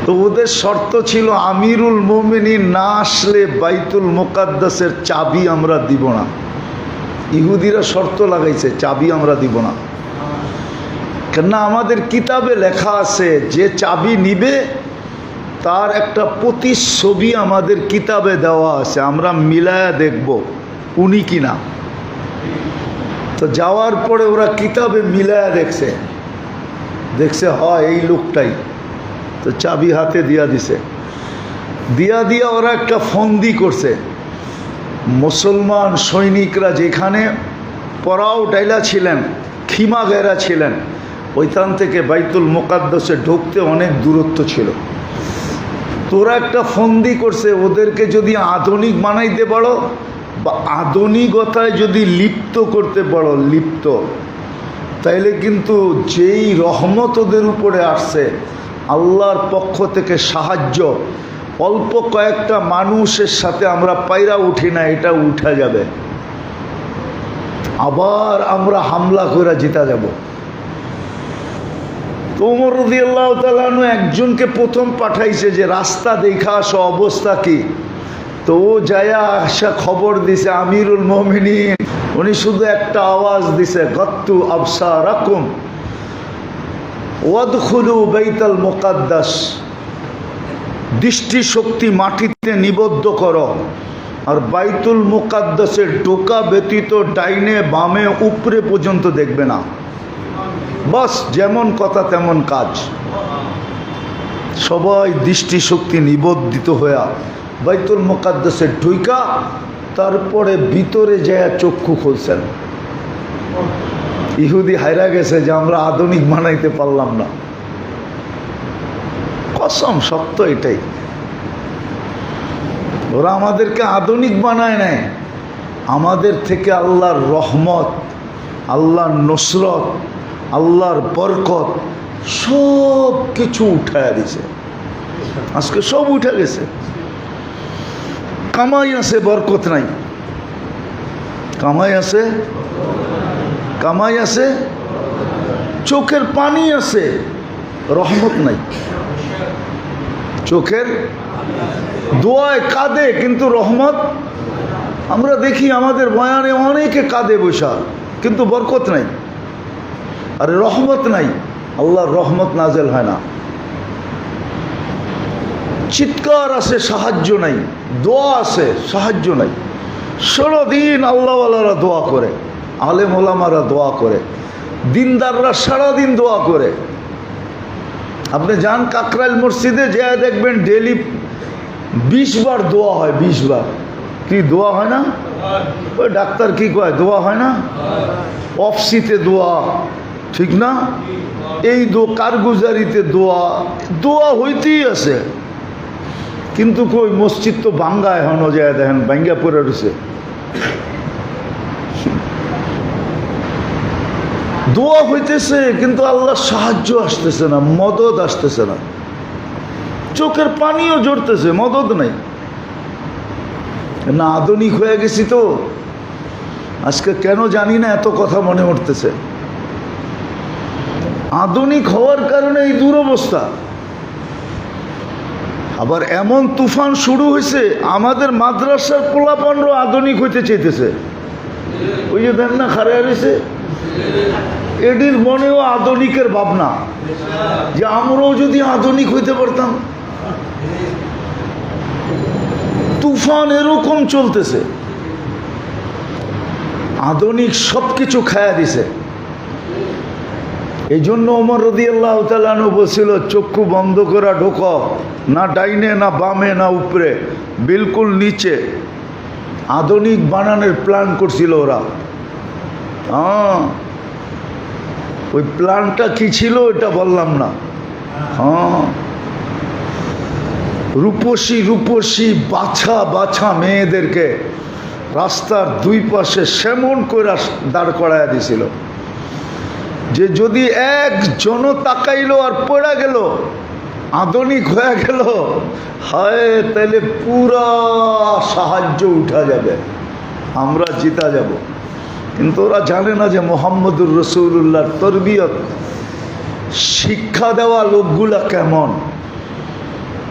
Speaker 1: তো ওদের শর্ত ছিল, আমিরুল মুমিনিন না আসলে বাইতুল মুকাদ্দাসের চাবি আমরা দিব না। ইহুদিরা শর্ত লাগাইছে, চাবি আমরা দিব না। কেননা আমাদের কিতাবে লেখা আছে, যে চাবি নিবে তার একটা প্রতিচ্ছবি আমাদের কিতাবে দেওয়া আছে, আমরা মিলায়া দেখব উনি কিনা। তো যাওয়ার পরে ওরা কিতাবে মিলায়া দেখছে হয় এই লোকটাই, তো চাবি হাতে দিয়া দিছে। দিয়া দিয়া ওরা একটা ফন্দি করছে। মুসলমান সৈনিকরা যেখানে পরাও ডাইলা ছিলেন, খিমা গেরা ছিলেন, ওইখান থেকে বাইতুল মুকাদ্দাসে ঢুকতে অনেক দূরত্ব ছিল। তোরা একটা ফন্দি করছে, ওদেরকে যদি আধুনিক বানাইতে পারো বা আধুনিকতায় যদি লিপ্ত করতে পারো, লিপ্ত, তাইলে কিন্তু যেই রহমত ওদের উপরে আসছে আল্লাহর পক্ষ থেকে সাহায্য, অল্প কয়েকটা মানুষের সাথে আমরা পায়রা উঠি না, এটা উঠা যাবে, আবার আমরা হামলা করে জিতা যাব। তো ওমর রাদিয়াল্লাহু তাআলা আনহু একজনকে প্রথম পাঠাইছে যে রাস্তা দেখা আসো, অবস্থা কি। তো ও যায়া আসা খবর দিছে আমিরুল মুমিনিন। উনি শুধু একটা আওয়াজ দিছে, গাত্তু আবসারাকুম ওয়াদখুলু বাইতাল মুকাদ্দাস, দৃষ্টিশক্তি মাটিতে নিবদ্ধ করো আর বাইতুল মুকাদ্দাসের ঢোকা ব্যতীত ডাইনে বামে উপরে পর্যন্ত দেখবে না। বাস যেমন কথা তেমন কাজ। সবাই দৃষ্টিশক্তি নিবদ্ধিত হইয়া বাইতুল মুকাদ্দাসের ঢুইকা তারপরে ভিতরে যায় চক্ষু খুলছেন। ইহুদি হাইরা গেছে যে আমরা আধুনিক বানাইতে পারলাম না। কসম, সত্য এটাই। ওরা আমাদেরকে আধুনিক বানায় নেয়, আমাদের থেকে আল্লাহর রহমত, আল্লাহর নসরত, আল্লাহর বরকত সব কিছু উঠায় দিছে। আজকে সব উঠে গেছে। কামাই আছে, বরকত নাই। কামাই আছে, কামাই আছে, চোখের পানি আছে, রহমত নাই। চোখের দোয়ায় কাঁদে কিন্তু রহমত, আমরা দেখি আমাদের বয়ানে অনেকে কাঁদে বসা, কিন্তু বরকত নাই। আরে রহমত নাই, আল্লাহর রহমত নাজেল হয় না। চিৎকার আছে, সাহায্য নাই। দোয়া আছে, সাহায্য নাই। সারাদিন আল্লাহওয়ালারা দোয়া করে, আলেম ওলামারা দোয়া করে, দিনদাররা সারাদিন দোয়া করে। আপনি যান কাকরাইল মসজিদে, যা দেখবেন ডেলি 20 বার দোয়া হয়। 20 বার কি দোয়া হয় না? ওই ডাক্তার কি কয়, দোয়া হয় না? অফসিতে দোয়া, ঠিক না? এই কারগুজারিতে দোয়া, দোয়া হইতেই আছে। কিন্তু কই মসজিদ তো ভাঙ্গা, এখনো যায় দেখেন ভাঙ্গা পড়ে রয়েছে। দোয়া হইতেছে কিন্তু আল্লাহর সাহায্য আসতেছে না, মদদ আসতেছে না। চোখের পানিও জড়তেছে, মদদ নাই। না আধুনিক হয়ে গেছি তো আজকে, কেন জানি না এত কথা মনে উঠতেছে। আধুনিক হওয়ার কারণে এই দুরবস্থা। আবার এমন তুফান শুরু হয়েছে, আমাদের মাদ্রাসার পোলাপানরা আধুনিক হইতে চাইতেছে। ওই যে দেন না খারাপ হয়েছে, এটির মনেও আধুনিকের ভাবনা যে আমরাও যদি আধুনিক হইতে পারতাম। তুফান এরকম চলতেছে, আধুনিক সব কিছু খায়া দিছে। এই জন্য ওমর রাদিয়াল্লাহু তাআলা আনহু বলছিল, চক্ষু বন্ধ করা ঢোকো, না ডাইনে না বামে না উপরে, বিলকুল নিচে। আধুনিক বানানোর প্ল্যান করছিল ওরা। হ্যাঁ, ওই প্ল্যানটা কি ছিল এটা বললাম না। হ্যাঁ, রূপসী রূপসী বাছা বাছা মেয়েদেরকে রাস্তার দুই পাশে সেমন করে দাঁড় করাইয়া দিছিল যে যদি একজন তাকাইলো আর পড়া গেল, আধুনিক হয়ে গেল, হায় তাইলে পুরা সাহায্য উঠা যাবে, আমরা জিতা যাব। কিন্তু ওরা জানে না যে মুহাম্মদুর রাসূলুল্লাহর তরবিয়ত, শিক্ষা দেওয়া লোকগুলা কেমন,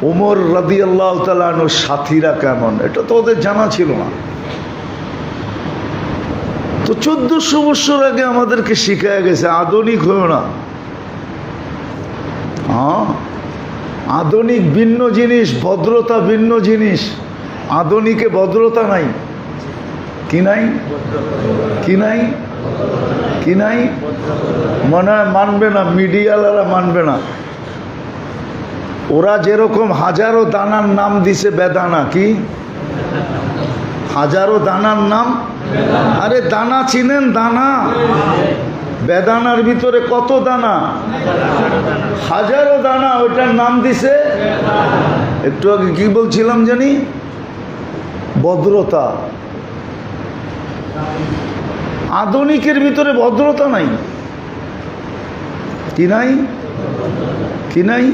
Speaker 1: ওমর রাদিয়াল্লাহু তাআলা আনহুর সাথীরা কেমন, এটা তো ওদের জানা ছিল না। তো 1400 বছর আগে আমাদেরকে শিখায় গেছে আধুনিক হয়েও না। হ্যাঁ, আধুনিক ভিন্ন জিনিস, ভদ্রতা ভিন্ন জিনিস। আধুনিকে ভদ্রতা নাই। কি নাই? কি নাই? কি নাই? মনে হয় মানবে না, মিডিয়াওয়ালারা মানবে না। ওরা যেরকম হাজারো দানার নাম দিছে বেদানা, কি হাজারো দানার নাম? আরে দানা চিনেন? দানা বেদানার ভিতরে কত দানা? হাজারো দানা, ওইটার নাম দিছে। একটু আগে কি বলছিলাম জানি? ভদ্রতা। আধুনিকের ভিতরে ভদ্রতা নাই। কি নাই? কি নাই?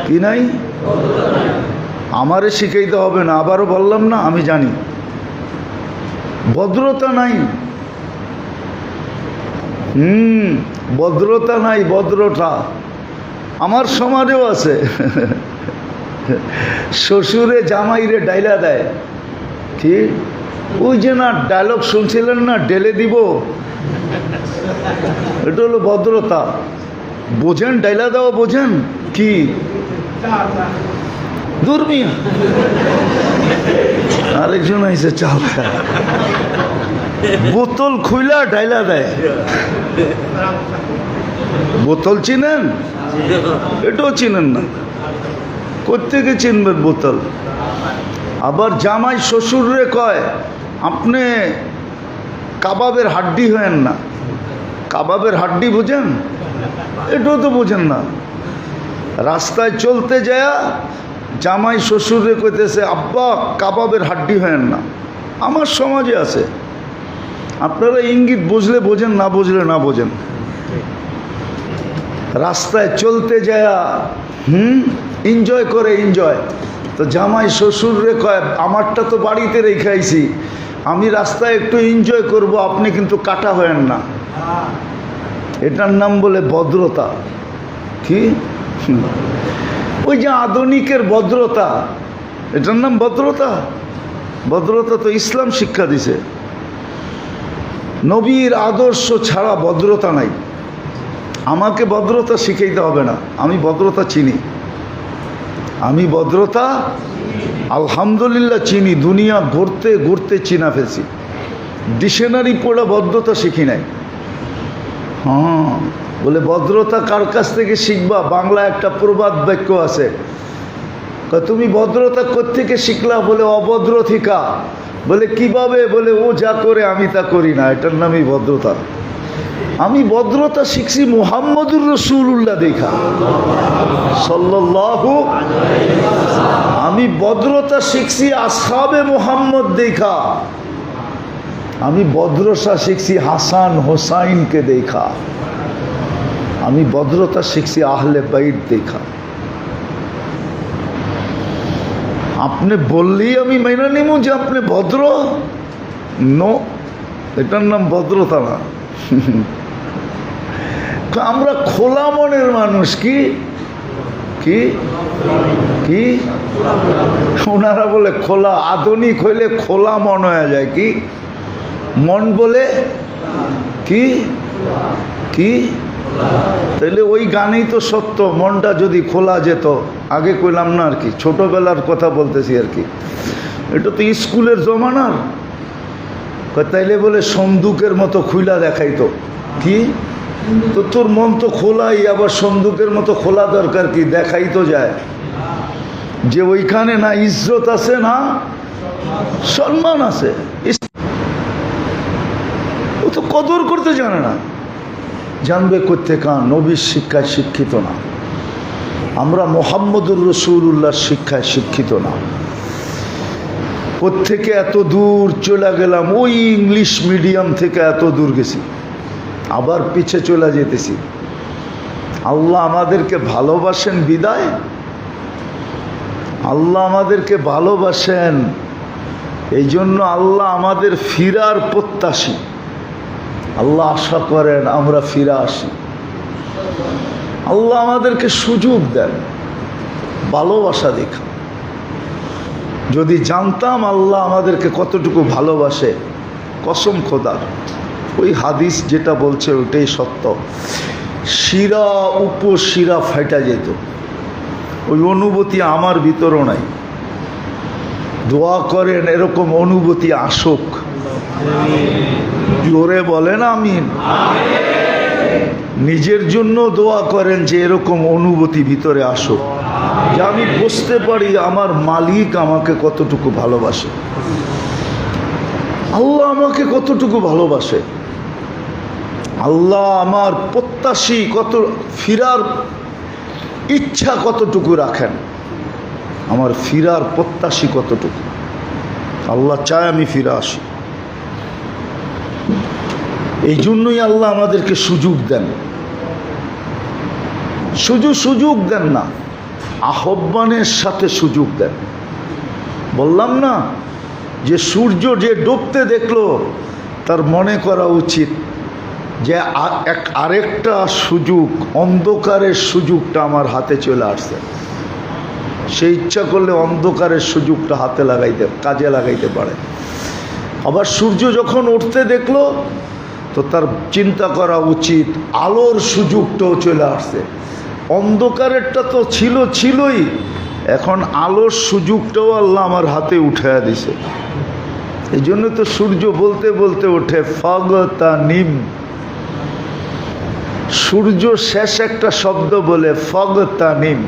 Speaker 1: কি নাই? আমারে শিখাইতে হবে না, আবারও বললাম না, আমি জানি ভদ্রতা নাই। ভদ্রতা নাই, ভদ্রতা আমার সমাজেও আছে। শ্বশুরে জামাইরে ডাইলা দেয়, কি ওই যে না ডায়লগ শুনছিলেন না, ডেলে দিব, এটা হলো ভদ্রতা। বোঝেন? ডাইলা দেওয়া বোঝেন? কি দুর্মিয়া। আরেকজন আইসে চাল খায়, বোতল খুইলা ডাইলা দেয়। বোতল চিনেন? এটাও চিনেন না, কোত্থেকে চিনবেন বোতল? আবার জামাই শ্বশুরে কয় আপনি কাবাবের হাড্ডি হয়েন না। কাবাবের হাড্ডি বুঝেন? এটাও তো বোঝেন না। রাস্তায় চলতে যায় জামাই শ্বশুরে কইতেছে আব্বা কাবাবের হাড্ডি হয়েন না। আমার সমাজে আছে, আপনারা ইঙ্গিত বুঝলে বোঝেন, না বুঝলে না বোঝেন। রাস্তায় চলতে যায় এনজয় করে, এনজয়। তো জামাই শ্বশুরে কয় আমারটা তো বাড়িতে রেখাইছি, আমি রাস্তায় একটু এনজয় করব, আপনি কিন্তু কাটা হয়েন না। এটার নাম বলে ভদ্রতা। কি ওই যে আধুনিকের ভদ্রতা, এটার নাম ভদ্রতা? ভদ্রতা তো ইসলাম শিক্ষা দিছে। নবীর আদর্শ ছাড়া ভদ্রতা নাই। আমাকে ভদ্রতা শিখাইতে হবে না, আমি ভদ্রতা চিনি। আমি ভদ্রতা আলহামদুলিল্লাহ চিনি। দুনিয়া ঘুরতে ঘুরতে চিনা ফেলছি। ডিকশনারি পড়ে ভদ্রতা শিখি নাই। হ্যাঁ, বলে ভদ্রতা কার কাছ থেকে শিখবা? বাংলা একটা প্রবাদ বাক্য আছে, তুমি ভদ্রতা কোত্থেকে শিখলা? বলে অভদ্র থিকা। বলে কিভাবে? বলে ও যা করে আমি তা করি না, এটার নামই ভদ্রতা। আমি ভদ্রতা শিখছি মুহাম্মদুর রাসূলুল্লাহ দেখা, সাল্লাল্লাহু। আমি ভদ্রতা শিখছি আসহাবে মুহাম্মদ দেখা। আমি ভদ্রতা শিখছি হাসান হোসাইনকে দেখা। আমি ভদ্রতা শিখছি আহলে বাইত দেখা। আপনি বললেই আমি মেনে নিব যে আপনি ভদ্র? নো, এটার নাম ভদ্রতা না। আমরা খোলা মনের মানুষ। কি কি কি ওনারা বলে খোলা। আধুনিক হইলে খোলা মন হয়ে যায়। কি মন বলে? কি কি তাইলে ওই গানেই তো সত্য। মনটা যদি খোলা যেত, আগে কইলাম না আর কি, ছোটবেলার কথা বলতেছি আর কি, এটা তো স্কুলের জমানার। তাইলে বলে সন্দুকের মতো খুইলা দেখাইতো। কি তো তোর মন তো খোলাই, আবার সন্দুকের মতো খোলা দরকার কি? দেখাই তো যায় যে ওইখানে না ইজ্জত আছে, না সম্মান আছে। ও তো কদর করতে জানে না। জানবে কোত্থেকে? নবীর শিক্ষায় শিক্ষিত না। আমরা মুহাম্মদুর রাসূলুল্লাহর শিক্ষায় শিক্ষিত না। কোত্থেকে এত দূর চলে গেলাম? ওই ইংলিশ মিডিয়াম থেকে এত দূর গেছি, আবার পিছে চলে যেতেছি। আল্লাহ আমাদেরকে ভালোবাসেন বিদায়। আল্লাহ আমাদেরকে ভালোবাসেন, এই জন্য আল্লাহ আমাদের ফিরার প্রত্যাশী। আল্লাহ আশা করেন আমরা ফিরে আসি। আল্লাহ আমাদেরকে সুযোগ দেন, ভালোবাসা দেখা। যদি জানতাম আল্লাহ আমাদেরকে কতটুকু ভালোবাসে, কসম খোদার, ওই হাদিস যেটা বলছে ওইটাই সত্য। শিরা উপশিরা ফাইটা যেত। ওই অনুভূতি আমার ভিতরও নাই। দোয়া করেন এরকম অনুভূতি আসুক। জোরে বলেন আমিন। নিজের জন্য দোয়া করেন যে এরকম অনুভূতি ভিতরে আসুক। যে আমি বুঝতে পারি আমার মালিক আমাকে কতটুকু ভালোবাসে, আল্লাহ আমাকে কতটুকু ভালোবাসে, আল্লাহ আমার প্রত্যাশী কত, ফিরার ইচ্ছা কতটুকু রাখেন, আমার ফিরার প্রত্যাশী কতটুকু। আল্লাহ চায় আমি ফিরে আসি। এই জন্যই আল্লাহ আমাদেরকে সুযোগ দেন, শুধু সুযোগ দেন না, আহ্বানের সাথে সুযোগ দেন। বললাম না যে সূর্য যে ডুবতে দেখলো তার মনে করা উচিত যে আরেকটা সুযোগ, অন্ধকারের সুযোগটা আমার হাতে চলে আসছে। সে ইচ্ছা করলে অন্ধকারের সুযোগটা হাতে কাজে লাগাইতে পারে। আবার সূর্য যখন উঠতে দেখলো তো তার চিন্তা করা উচিত আলোর সুযোগটাও চলে আসছে। অন্ধকারেরটা তো ছিলই, এখন আলোর সুযোগটাও আল্লাহ আমার হাতে উঠাইয়া দিছে। এই জন্য তো সূর্য বলতে বলতে ওঠে ফাগতানিম। সূর্য শেষ একটা শব্দ বলে ফাগতানিম।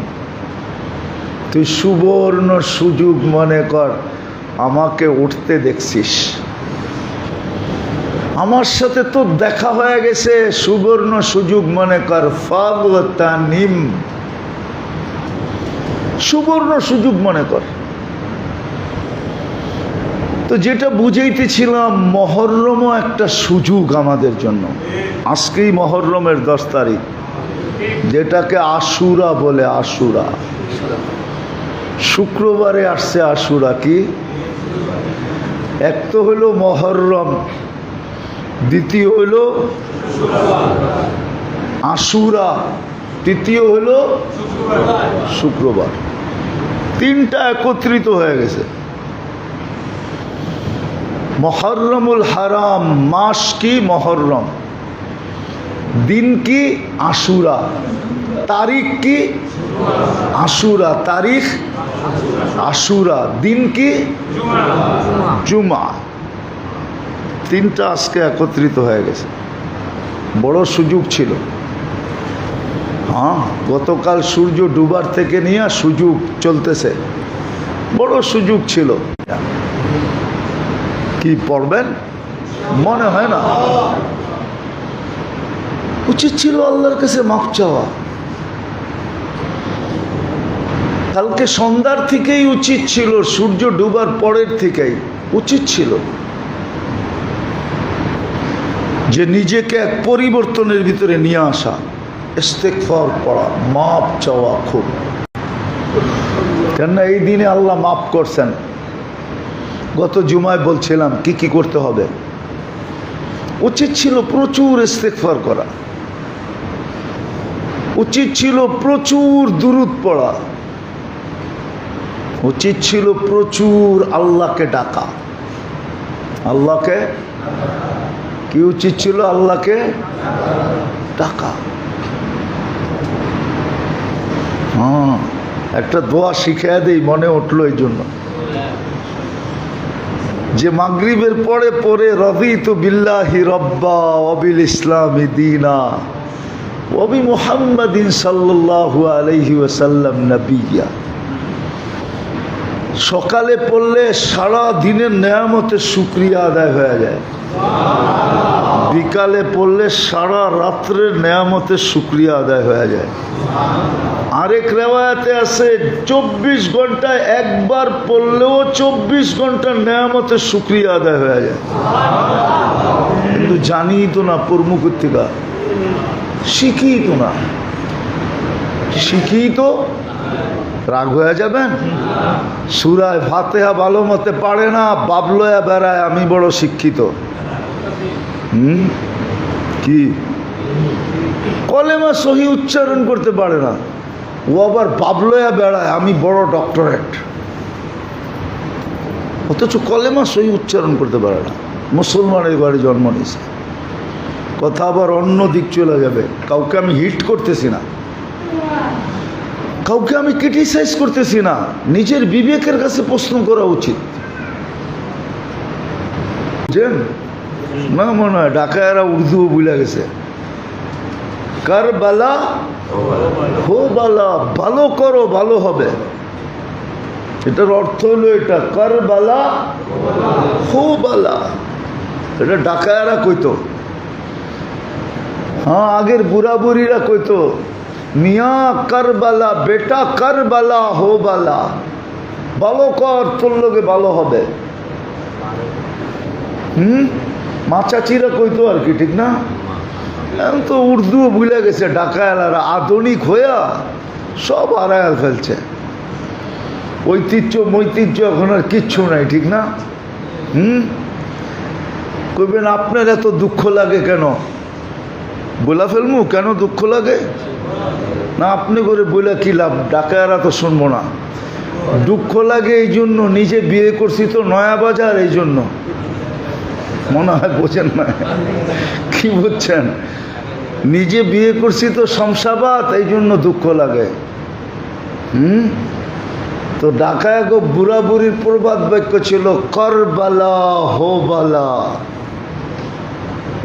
Speaker 1: তুই সুবর্ণ সুযোগ মনে কর, আমাকে উঠতে দেখছিস, আমার সাথে তো দেখা হয়ে গেছে, সুবর্ণ সুযোগ মনে কর, ফাগতানিম, সুবর্ণ সুযোগ মনে কর। তো যেটা বুঝাইতেছিলাম, মহরমও একটা সুযোগ আমাদের জন্য। আজকেই মহরমের 10 তারিখ, যেটাকে আশুরা বলে। আশুরা শুক্রবারে আসছে। আশুরা কি? এক তো হলো মহরম, দ্বিতীয় হলো আশুরা, তৃতীয় হলো শুক্রবার। তিনটা একত্রিত হয়ে গেছে। মহরমুল হারাম, মাস কি মহরম, দিন কি আশুরা, তারিখ কি আশুরা, তারিখ আশুরা, দিন কি জুমা। তিনটা আজকে একত্রিত হয়ে গেছে। বড় সুযোগ ছিল। হ্যাঁ, গতকাল সূর্য ডুবার থেকে নিয়ে সুযোগ চলতেছে, বড় সুযোগ ছিল। কি পড়বেন মনে হয় না? উচিত ছিল আল্লাহর কাছে মাপ চাওয়া। কালকে সন্ধ্যার থেকেই উচিত ছিল, সূর্য ডুবার পরের থেকেই উচিত ছিল যে নিজেকে এক পরিবর্তনের ভিতরে নিয়ে আসা, ইস্তেগফার পড়া, মাপ চাওয়া। খুব, কেননা এই দিনে আল্লাহ মাফ করছেন। গত জুমায় বলছিলাম কি কি করতে হবে। উচিত ছিল প্রচুর ইস্তেগফার করা, উচিত ছিল প্রচুর দুরূদ পড়া, উচিত ছিল প্রচুর আল্লাহকে ডাকা। আল্লাহকে কি উচিত ছিল? আল্লাহকে ডাকা। হ্যাঁ, একটা দোয়া শিখিয়ে দেই, মনে উঠলো এই জন্য, যে মাগরিবের পরে পরে রাদিতু বিল্লাহি রাব্বা ওয়া বিল ইসলামি দীনা ওয়া বি মুহাম্মাদিন সাল্লাল্লাহু আলাইহি ওয়াসাল্লাম নবিয়্যা। সকালে পড়লে সারা দিনের নেয়ামতের শুকরিয়া আদায় হয়ে যায়, বিকালে পড়লে সারা রাত্রের নেয়ামতের শুকরিয়া আদায় হয়ে যায়। আরেক রেওয়ায়াতে আছে 24 ঘন্টায় একবার পড়লেও 24 ঘন্টার নেয়ামতের শুকরিয়া আদায় হয়ে যায়। কিন্তু জানি তো না, প্রমুখ থেকে শিখি তো না, শিখি তো রাগ হয়ে যাবেন। সূরা ফাতিহা ভালো মতে পারে না, বাবলয়া বেড়ায় আমি বড় শিক্ষিত। কি কলেমা সহি উচ্চারণ করতে পারে না, ও আবার বাবলয়া বেড়ায় আমি বড় ডক্টরেট, অথচ কলেমা সহি উচ্চারণ করতে পারে না। মুসলমানের ঘরে জন্ম নিয়েছে। কথা আবার অন্য দিক চলে যাবে। কাউকে আমি হিট করতেছি না, কাউকে আমি ক্রিটিসাইজ করতেছি না, নিজের বিবেকের কাছে প্রশ্ন করা উচিত। না মনে হয় ঢাকায়রা উর্দুও ভুলে গেছে। কারবালা হো বালা, ভালো করো ভালো হবে। এটার অর্থ হলো এটা, কারবালা হো বালা। এটা ডাকায়ারা কইতো, হ্যাঁ আগের বুড়া বুড়িরা কইতো, মিয়া কারবালা, বেটা কারবালা হো বালা, ভালো কর তোর লোকে ভালো হবে। মাচাচিরা কইতো আর কি, ঠিক না? এখন তো উর্দুও ভুলে গেছে ডাকায়ালারা, আধুনিক হইয়া সব হারায় ফেলছে। ঐতিহ্য এখন আর কিচ্ছু নাই, ঠিক না? কইবেন আপনার এত দুঃখ লাগে কেন? বলা ফেলমু কেন দুঃখ লাগে? না আপনি করে বইলা কি লাভ, ডাকায়ারা তো শুনবো না। দুঃখ লাগে এই জন্য, নিজে বিয়ে করছি তো নয়া বাজার, এই জন্য মনে হয় বোঝেন না। কি বুঝছেন? নিজে বিয়ে করছি তো শমশাবাদ, এই জন্য দুঃখ লাগে। তো ঢাকায় গো বুড়া বুড়ির প্রবাদ বাক্য ছিল, করবালা হো বালা।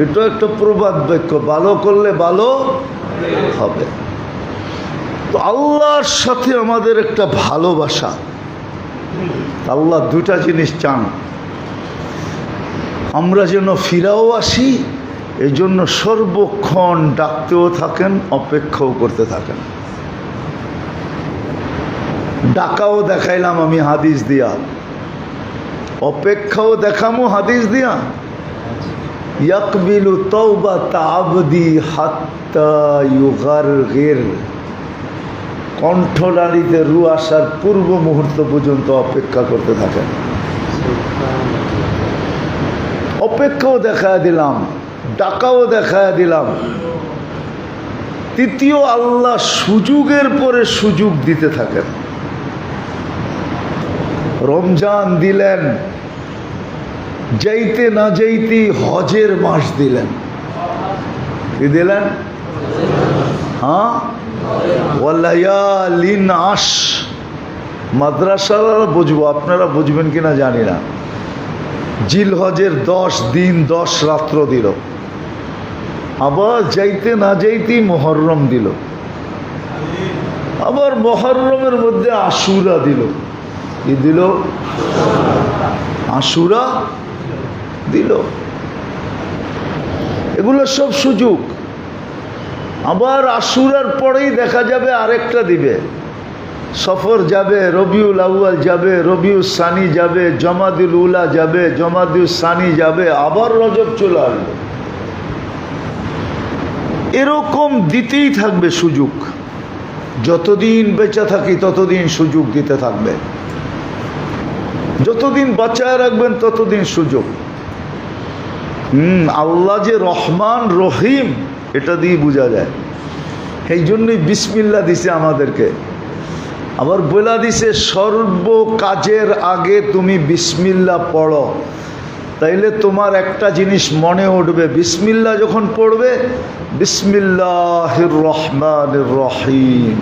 Speaker 1: এটা একটা প্রবাদ বাক্য, ভালো করলে ভালো হবে। তো আল্লাহর সাথে আমাদের একটা ভালোবাসা, আল্লাহ দুটা জিনিস চান, আমরা যেন ফিরাও আসি, এই জন্য সর্বক্ষণ ডাকতেও থাকেন, অপেক্ষাও করতে থাকেন। ডাকাও দেখাইলাম আমি হাদিস দিয়া, অপেক্ষাও দেখামো হাদিস দিয়া। ইয়াকবিলু তাওবাত আবদি হাত্তা ইউগারগির, কণ্ঠনালীতে রু আসার পূর্ব মুহূর্ত পর্যন্ত অপেক্ষা করতে থাকেন। অপেক্ষাও দেখায় দিলাম, ডাকাও দেখায় দিলাম। তৃতীয়, আল্লাহ সুযোগের পরে সুযোগ দিতে থাকেন। রমজান দিলেন, যাইতে না যাইতেই হজের মাস দিলেন। কি দিলেন? হ্যাঁ, ওয়ালায়ালিন আশ। মাদ্রাসারা বুঝবো, আপনারা বুঝবেন কিনা জানি না। জিল হজের 10 দিন 10 রাত্র দিল, আবার যাইতে না যাইতেই মুহররম দিল, আবার মুহররমের মধ্যে আশুরা দিল। কি দিল? আশুরা দিল। এগুলো সব সুযোগ। আবার আশুরার পরেই দেখা যাবে আরেকটা দিবে, সফর যাবে, রবিউল আউয়াল যাবে, রবিউল সানি যাবে, জমাদুল উলা যাবে, জমাদুল সানি যাবে, আবার রজব চলে আসবে। এরকম দিতেই থাকবে সুযোগ। যতদিন বেঁচে থাকি ততদিন সুযোগ দিতে থাকবে, যতদিন বাঁচায় রাখবেন ততদিন সুযোগ। আল্লাহ যে রহমান রহিম, এটা দিয়ে বোঝা যায়। এই জন্যই বিসমিল্লাহ দিছে আমাদেরকে। আবার বলা দিছে সর্ব কাজের আগে তুমি বিসমিল্লাহ পড়ো, তাইলে তোমার একটা জিনিস মনে উঠবে। বিসমিল্লাহ যখন পড়বে, বিসমিল্লাহির রহমানির রহিম।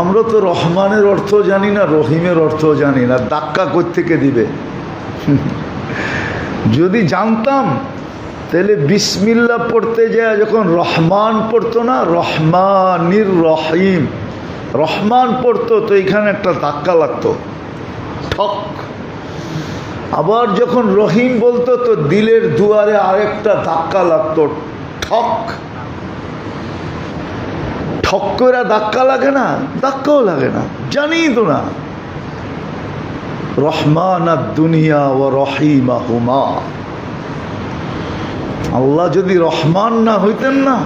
Speaker 1: আমরা তো রহমানের অর্থ জানি না, রহিমের অর্থ জানি না, ধাক্কা কোত্থেকে দিবে। যদি জানতাম তাহলে বিসমিল্লাহ পড়তে যায় যখন রহমান পড়তো না, রহমানির রহিম, রহমান পড়তো, তো এখানে একটা ধাক্কা লাগতো, ঠক। আবার যখন রহিম বলতো তো দিলের দুয়ারে আরেকটা ধাক্কা লাগতো, ঠক। ঠক করে ধাক্কা লাগে না? ধাক্কাও লাগে না, জানি তো না। রহমান দুনিয়া ও রহিমাহুমা। আল্লাহ যদি রহমান না হইতেন না,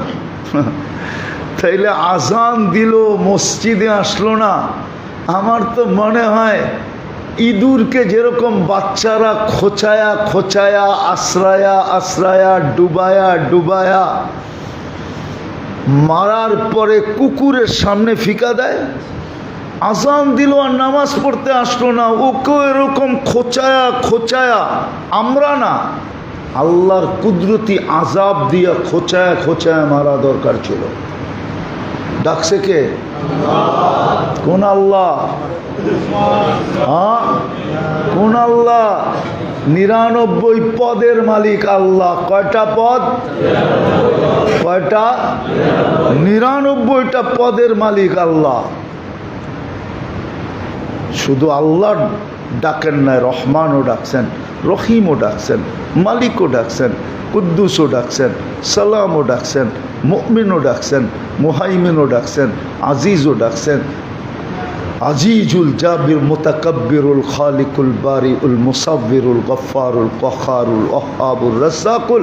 Speaker 1: তাইলে আজান দিল, মসজিদে আসলো না। আমার তো মনে হয় ইঁদুরকে যেরকম বাচ্চারা খোঁচায়া খোঁচায়া, আশ্রায়া আশ্রায়া, ডুবায়া ডুবায়া মারার পরে কুকুরের সামনে ফিকা দেয়, আজান দিল আর নামাজ পড়তে আসলো না, ওকে এরকম খোঁচায়া খোঁচায়া, আমরা না, আল্লাহর কুদরতি আজাব দিয়া খোঁচায়া খোঁচায়া মারা দরকার ছিল। ডাকছে কে? কোন আল্লাহ? হ্যাঁ, কোন আল্লাহ? 99 পদের মালিক আল্লাহ। কয়টা পদ? কয়টা? 99টা পদের মালিক আল্লাহ। শুধু আল্লাহ ডাকেন নাই, রহমানও ডাকছেন, রহিমও ডাকছেন, মালিকও ডাকছেন, কুদ্দুসও ডাকছেন, সালামও ডাকছেন, মুমিনও ডাকছেন, মুহাইমিনও ডাকছেন, আজিজও ডাকছেন। আজিজুল জাবির মুতাকাব্বিরুল খালিকুল বারিউল মুসাব্বিরুল গফফারুল কহারুল ওয়াহাবুর রাজ্জাকুল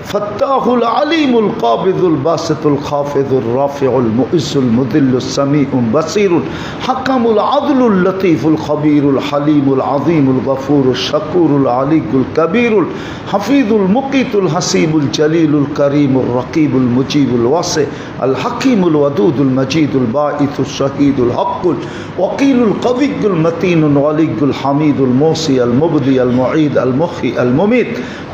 Speaker 1: ফাত্তাহুল আলিমুল কাবিদুল বাসিতুল খাফিদুর রাফিউল মুইজ্জুল মুদিল্লুস সামিউল বাসিরুল হাকামুল আদলুল লতীফুল খবীরুল হালিমুল আযীমুল গফুরুশ শাকুরুল আলিয়ুল কবীরুল হাফিজুল মুকিতুল হাসিবুল জলিলুল করিমুর রকিবুল মুজিবুল ওয়াসি আল হাকিমুল ওয়াদুদুল মজিদুল বাঈসুশ শাহীদুল হকুল وقيل القوي المتين الولي الحميد الموصي المبدي المعيد المحيي المميت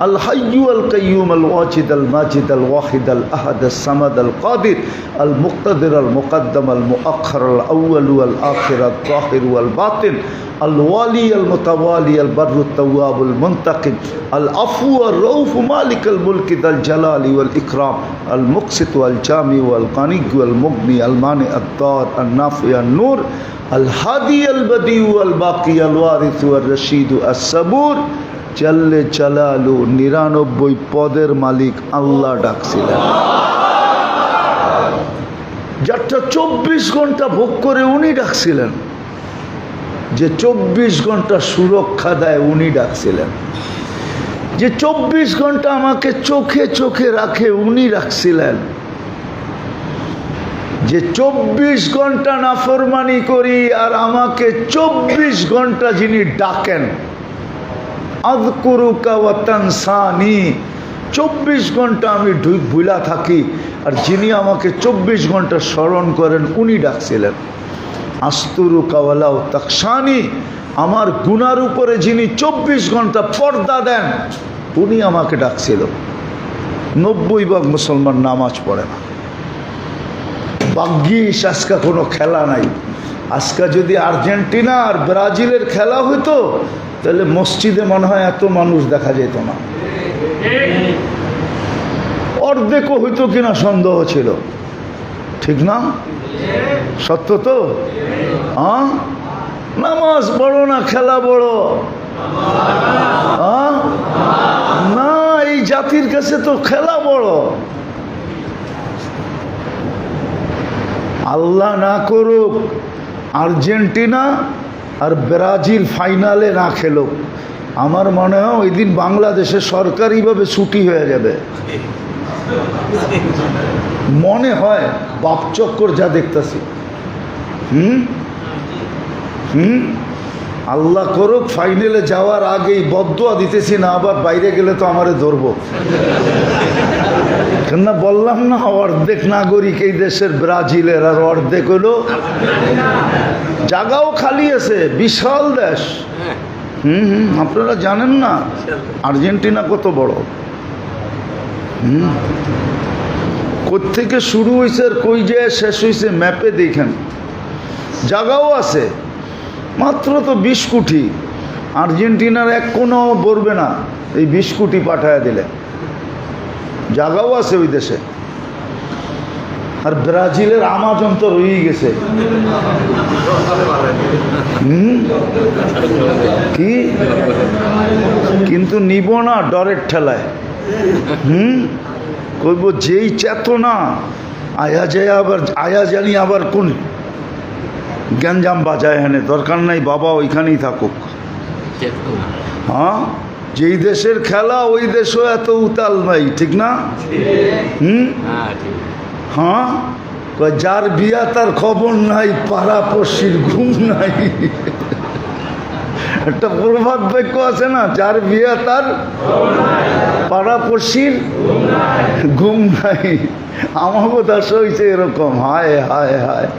Speaker 1: الحي القيوم الواجد الماجد الواحد الأحد الصمد القادر المقتدر المقدم المؤخر الأول والآخر الظاهر والباطن الوالي المتوالي البر التواب المنتقم العفو الرؤوف مالك الملك ذا الجلال والإكرام المقسط والجامع والغني والمغني المانع الضار النافع النور الهادي البديع والباقي الوارث والرشيد الصبور জাল্লে জালালু 99 পদের মালিক আল্লাহ ডাকছিলেন। যারটা 24 ঘন্টা ভোগ করে উনি ডাকছিলেন, যে 24 ঘন্টা সুরক্ষা দেয় উনি ডাকছিলেন, যে 24 ঘন্টা আমাকে চোখে চোখে রাখে উনি ডাকছিলেন, যে 24 ঘন্টা নাফরমানি করি আর আমাকে 24 ঘন্টা যিনি ডাকেন, আযকুরুকা ওয়া তানসানি, 24 ঘন্টা আমি ভুলা থাকি আর যিনি আমাকে 24 ঘন্টা স্মরণ করেন উনি ডাকছিলেন। আস্তুরুকা ওয়ালাউ তাকশানি, আমার গুনার উপরে যিনি 24 ঘন্টা পর্দা দেন উনি আমাকে ডাকছিল। 90% মুসলমান নামাজ পড়ে না। ভাগ্যিস আজকে কোনো খেলা নাই। আজকে যদি আর্জেন্টিনা আর ব্রাজিলের খেলা হইতো তাহলে মসজিদে মনে হয় এত মানুষ দেখা যেত না, অর্ধেকও হইতো কিনা সন্দেহ ছিল। ঠিক না? সত্য তো? হ্যাঁ, নামাজ বড় না খেলা বড়? না, এই জাতির কাছে তো খেলা বড়। আল্লাহ না করুক আর্জেন্টিনা আর ব্রাজিল ফাইনালে না খেলুক, আমার মনে হয় ওই দিন বাংলাদেশে সরকারিভাবে ছুটি হয়ে যাবে। মনে হয় বাপচক্কর যা দেখতেছি। আল্লাহ করুক ফাইনালে যাওয়ার আগেই বদদুয়া দিতেছি না, আবার বাইরে গেলে তো আমারে ধরবো। কেন বললাম না অর্ধেক নাগরিক এই দেশের ব্রাজিলের, আর অর্ধেক হলো জায়গাও খালি আছে, বিশাল দেশ। আপনারা জানেন না আর্জেন্টিনা কত বড়? কোত্থেকে শুরু হয়েছে আর কই যায় শেষ হয়েছে ম্যাপে দেখেন। জায়গাও আছে, মাত্র তো 20 কোটি। আর্জেন্টিনার এক কোনো পড়বে না এই 20 কোটি পাঠায় দিলে। জায়গাও আছে ওই দেশে। আর ব্রাজিলের আমাজন তো রয়েই গেছে। কি কিন্তু নিব না ডরের ঠেলায়। কইব যেই চেতনা আয়া যায়, আবার আয়া জানি আবার কোন গ্যাঞ্জাম বাজায় হেনে, দরকার নাই বাবা ওইখানেই থাকুক। হ্যাঁ, যেই দেশের খেলা ওই দেশও এত উতাল নাই। ঠিক না? হ্যাঁ, যার বিয়া তার খবর নাই, পাড়াপড়শির ঘুম নাই। একটা প্রভাব বাক্য আছে না, যার বিয়া তার পাড়াপড়শির ঘুম নাই। আমাকে দাস হয়েছে এরকম। হায় হায় হায়,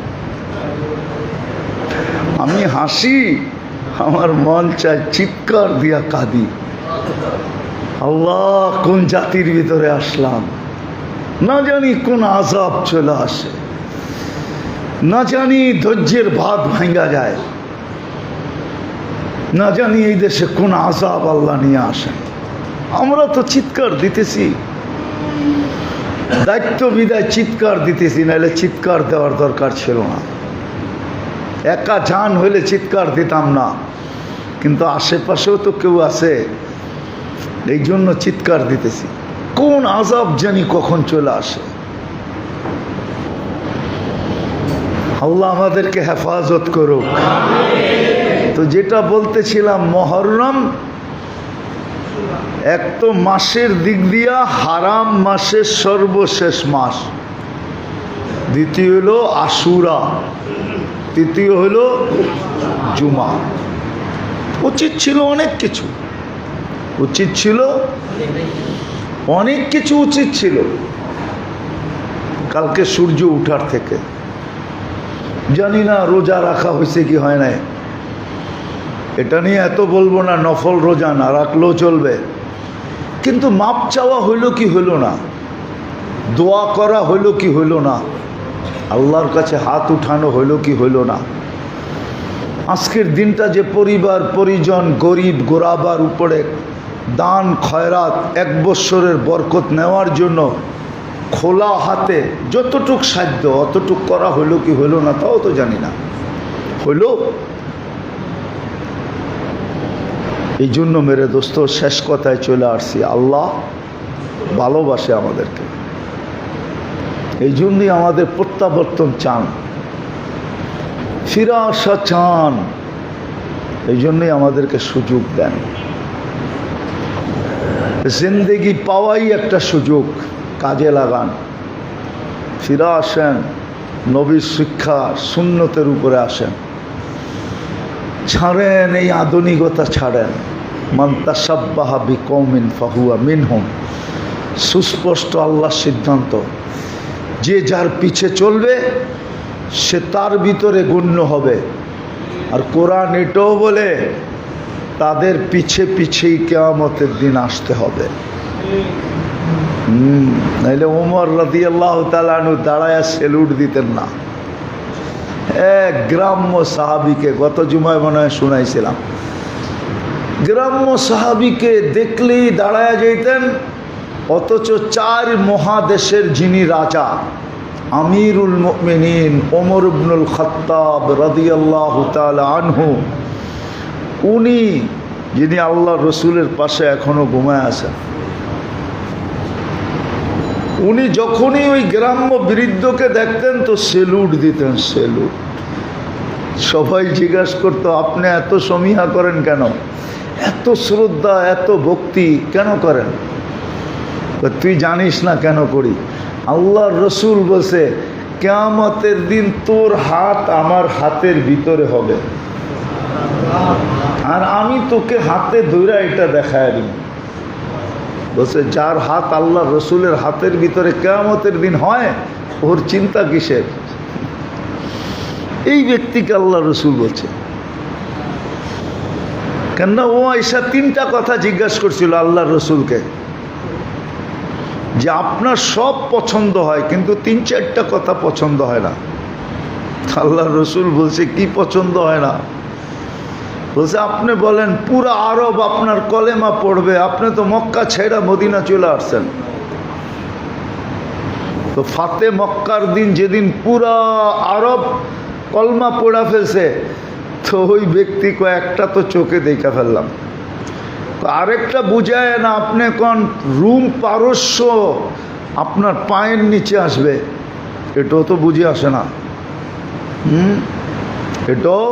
Speaker 1: আমি হাসি, আমার মন চায় চিৎকার দিয়া কাঁদি। আল্লাহ, কোন জাতির ভিতরে আসলাম, না জানি কোন আযাব চলে আসে। না জানি ধৈর্যের ভাত ভাঙ্গা যায়, না জানি এই দেশে কোন আযাব আল্লাহ নিয়ে আসেন। আমরা তো চিৎকার দিতেছি, দায়িত্ব বিদায় চিৎকার দিতেছি, নাহলে চিৎকার দেওয়ার দরকার ছিল না। একা জান হইলে চিৎকার দিতাম না, কিন্তু আশেপাশেও তো কেউ আছে, এই জন্য চিৎকার দিতেছি। কোন আযাব জানি কখন চলে আসে। আল্লাহ আমাদেরকে হেফাজত করুক। তো যেটা বলতেছিলাম, মুহররম এক তো মাসের দিক দিয়া হারাম মাসের সর্বশেষ মাস, দ্বিতীয় হলো আশুরা, তৃতীয় হলো জুমা। উচিত ছিল অনেক কিছু, উচিত ছিল অনেক কিছু, উচিত ছিল কালকে সূর্য উঠার থেকে। জানি না রোজা রাখা হয়েছে কি হয় নাই, এটা নিয়ে এত বলবো না। নফল রোজা না রাখলেও চলবে, কিন্তু মাপ চাওয়া হইল কি হইল না, দোয়া করা হইল কি হইল না, আল্লাহর কাছে হাত উঠানো হইল কি হইল না। আজকের দিনটা যে পরিবার পরিজন গরিব গোরাবার উপরে দান খয়রাত, এক বৎসরের বরকত নেওয়ার জন্য খোলা হাতে যতটুক সাধ্য অতটুক করা হইল কি হইল না তাও তো জানি না। হইল, এই জন্য মেরে দোস্ত শেষ কথায় চলে আসছি, আল্লাহ ভালোবাসে আমাদেরকে, এই জন্যই আমাদের প্রত্যাবর্তন চান, ফিরে আসা চান, এই জন্যই আমাদেরকে সুযোগ দেন। জিন্দেগি পাওয়াই একটা সুযোগ, কাজে লাগান, ফিরে আসেন, নবীর শিক্ষা সুন্নতের উপরে আসেন, ছাড়েন এই আধুনিকতা, ছাড়েন। মান তাশাব্বাহা বিকওমিন ফাহুয়া মিনহুম, সুস্পষ্ট আল্লাহর সিদ্ধান্ত, যে যার পিছে চলবে সে তার ভিতরে গণ্য হবে। আর কোরআন এটাও বলে তাদের পিছে পিছেই কিয়ামতের দিন আসতে হবে। নাইলে ওমর রাদিয়াল্লাহু তাআলা আনহু দাঁড়ায়া সেলুট দিতেন না। এক গ্রাম্য সাহাবীকে গত জুমায় মনে হয় শুনাইছিলাম, গ্রাম্য সাহাবীকে দেখলেই দাঁড়ায়া যেতেন, অথচ 4 মহাদেশের যিনি রাজা, আমিরুল মুমিনিন ওমর ইবনুল খাত্তাব রাদিয়াল্লাহু তাআলা আনহু, উনি যিনি আল্লাহ রসুলের পাশে এখনো ঘুমায় আছেন, উনি যখনই ওই গ্রাম্য বৃদ্ধকে দেখতেন তো সেলুট দিতেন, সেলুট। সবাই জিজ্ঞাসা করতো, আপনি এত সমীহা করেন কেন, এত শ্রদ্ধা এত ভক্তি কেন করেন? তুই জানিস না কেন করি? আল্লাহর রসুল বলছে কিয়ামতের দিন তোর হাত আমার হাতের ভিতরে হবে, আর আমি তোকে হাতে ধরে এটা দেখায় দিব। বলছে যার হাত আল্লাহ রসুলের হাতের ভিতরে কিয়ামতের দিন হয়, ওর চিন্তা কিসের? এই ব্যক্তিকে আল্লাহ রসুল বলছে। কেননা ও এসা 3টা কথা জিজ্ঞাসা করছিল আল্লাহ রসুলকে, যে আপনার সব পছন্দ হয় কিন্তু 3-4টা কথা পছন্দ হয় না। আল্লাহ রসুল বলছে কি পছন্দ হয় না? বলছে আপনি বলেন পুরা আরব আপনার কলেমা পড়বে, আপনি তো মক্কা ছেড়া মদিনা চলে আসছেন। তো ফাতে মক্কার দিন যেদিন পুরা আরব কলমা পড়া ফেলছে, তো ওই ব্যক্তি কয়েকটা তো চোখে দেখা ফেললাম। আরেকটা বুঝায় না, আপনি কোন রুম পারস্য আপনার পায়ের নিচে আসবে, এটাও তো বুঝে আসে না। এটাও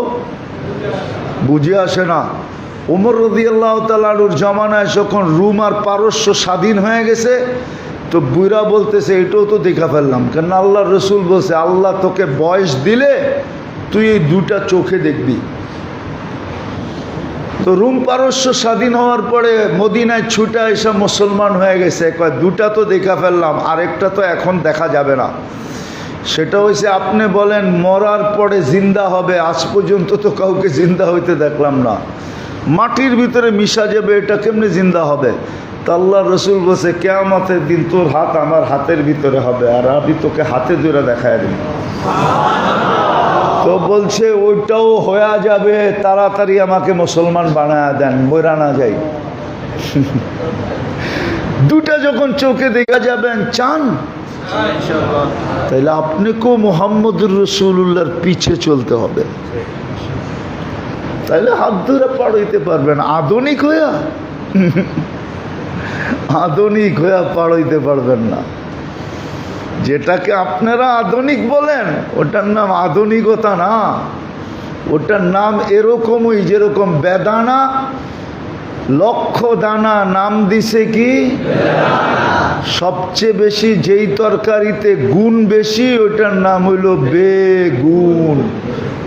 Speaker 1: বুঝে আসে না। ওমর রাদিয়াল্লাহু তাআলা আনহুর জামানায় যখন রুম আর পারস্য স্বাধীন হয়ে গেছে, তো বুইরা বলতেছে এটাও তো দেখা ফেললাম। কেন আল্লাহ রসুল বলছে আল্লাহ তোকে বয়স দিলে তুই এই 2টা চোখে দেখবি। তো রুম পারস্য স্বাধীন হওয়ার পরে মদিনায় ছুটা এসে মুসলমান হয়ে গেছে, কয় 2টা তো দেখা ফেললাম, আরেকটা তো এখন দেখা যাবে না। সেটা হয়েছে আপনি বলেন মরার পরে জিন্দা হবে, আজ পর্যন্ত তো কাউকে জিন্দা হইতে দেখলাম না। মাটির ভিতরে মিশা যাবে, এটা কেমনে জিন্দা হবে? তা আল্লাহ রসুল বলছে কিয়ামতের দিন তোর হাত আমার হাতের ভিতরে হবে, আর আমি তোকে হাতে ধরে দেখায় দিই। তো বলছে ওইটাও হয়ে যাবে, তাড়াতাড়ি আমাকে মুসলমান বানায় দেন, মরা না যাই। দুটা যখন চোখে দেখা যাবেন, চান তাইলে আপনাকেও মুহাম্মদুর রাসূলুল্লাহর পিছে চলতে হবে, তাইলে হাত ধরে পার হইতে পারবেন। আধুনিক হইয়া আধুনিক হইয়া পার হইতে পারবেন না। যেটাকে আপনারা আধুনিক বলেন ওটার নাম আধুনিকতা না, ওটার নাম এরকমই যেরকম বেদানা লক্ষ দানা নাম দিছে কি, সবচেয়ে বেশি যেই তরকারিতে গুণ বেশি ওটার নাম হইল বেগুন,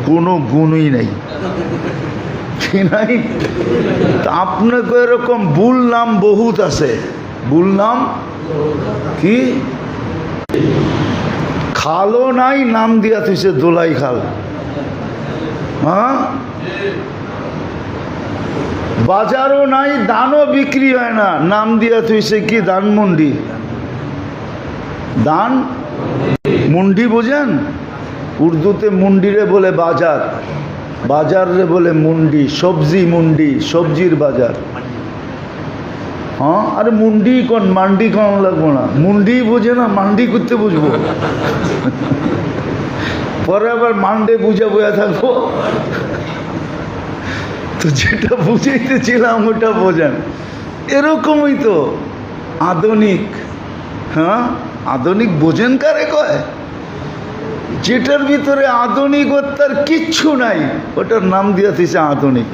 Speaker 1: কোনো গুণই নাই, নাই। আপনাকে এরকম ভুল নাম বহুত আছে, ভুল নাম কি, খালও নাই নাম দিয়া থইছে দোলাই খাল, হ্যাঁ, বাজারও নাই, দানও বিক্রি হয় না, নাম দিয়া থইছে কি ধানমন্ডি। দান মুন্ডি বোঝেন, উর্দুতে মুন্ডিরে বলে বাজার, বাজার রে বলে মুন্ডি, সবজি মুন্ডি, সবজির বাজার। হ্যাঁ, আরে মুন্ডি কোন মান্ডি কোন লাগবো না, মুন্ডি বোঝে না, মান্ডি করতে বুঝবো, পরে আবার মান্ডে বুঝা বইয়া থাকবো। তো যেটা বুঝাইতেছিলাম ওটা বোঝেন, এরকমই তো আধুনিক। হ্যাঁ, আধুনিক বোঝেন কারে কয়, যেটার ভিতরে আধুনিকতার কিচ্ছু নাই ওটার নাম দিয়া দিছে আধুনিক।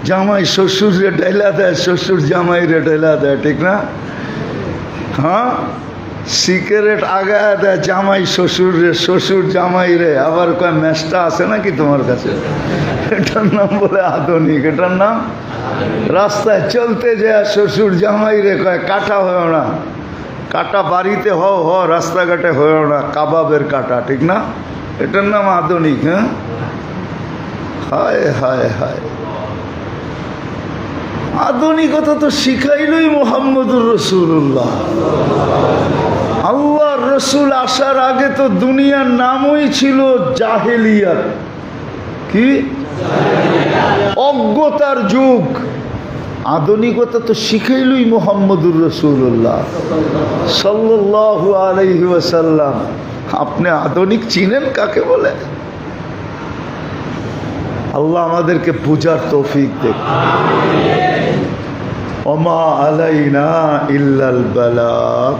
Speaker 1: জামাই শ্বশুর রে ডাইলা দেয়, শ্বশুর জামাই রে ডাইলা দেয়, ঠিক না? হ্যাঁ, সিগারেট আগায় দেয় জামাই শ্বশুর রে, শ্বশুর জামাই রে, আবার কয় ম্যাচটা আছে নাকি তোমার কাছে, এটার নাম বলে আধুনিক। এটার নাম রাস্তায় চলতে যায় শ্বশুর জামাই রে কয় কাটা হয় না, কাটা বাড়িতে হ রাস্তাঘাটে হয় না, কাবাবের কাটা, ঠিক না? এটার নাম আধুনিক। হ্যাঁ, হায় হায় হায়, আধুনিকতা তো শিখাইলই মুহাম্মদুর রাসূলুল্লাহ। আল্লাহর রসুল আসার আগে তো দুনিয়ার নামই ছিল জাহেলিয়াত, কি অজ্ঞতার যুগ। আধুনিকতা তো শিখাইলই মুহাম্মদুর রাসূলুল্লাহ সাল্লাল্লাহু আলাইহি ওয়াসাল্লাম। আপনি আধুনিক চিনেন কাকে বলে? আল্লাহ আমাদেরকে বুঝার তৌফিক দেন। ওমা আলাইনা ইল্লাল বালাগ।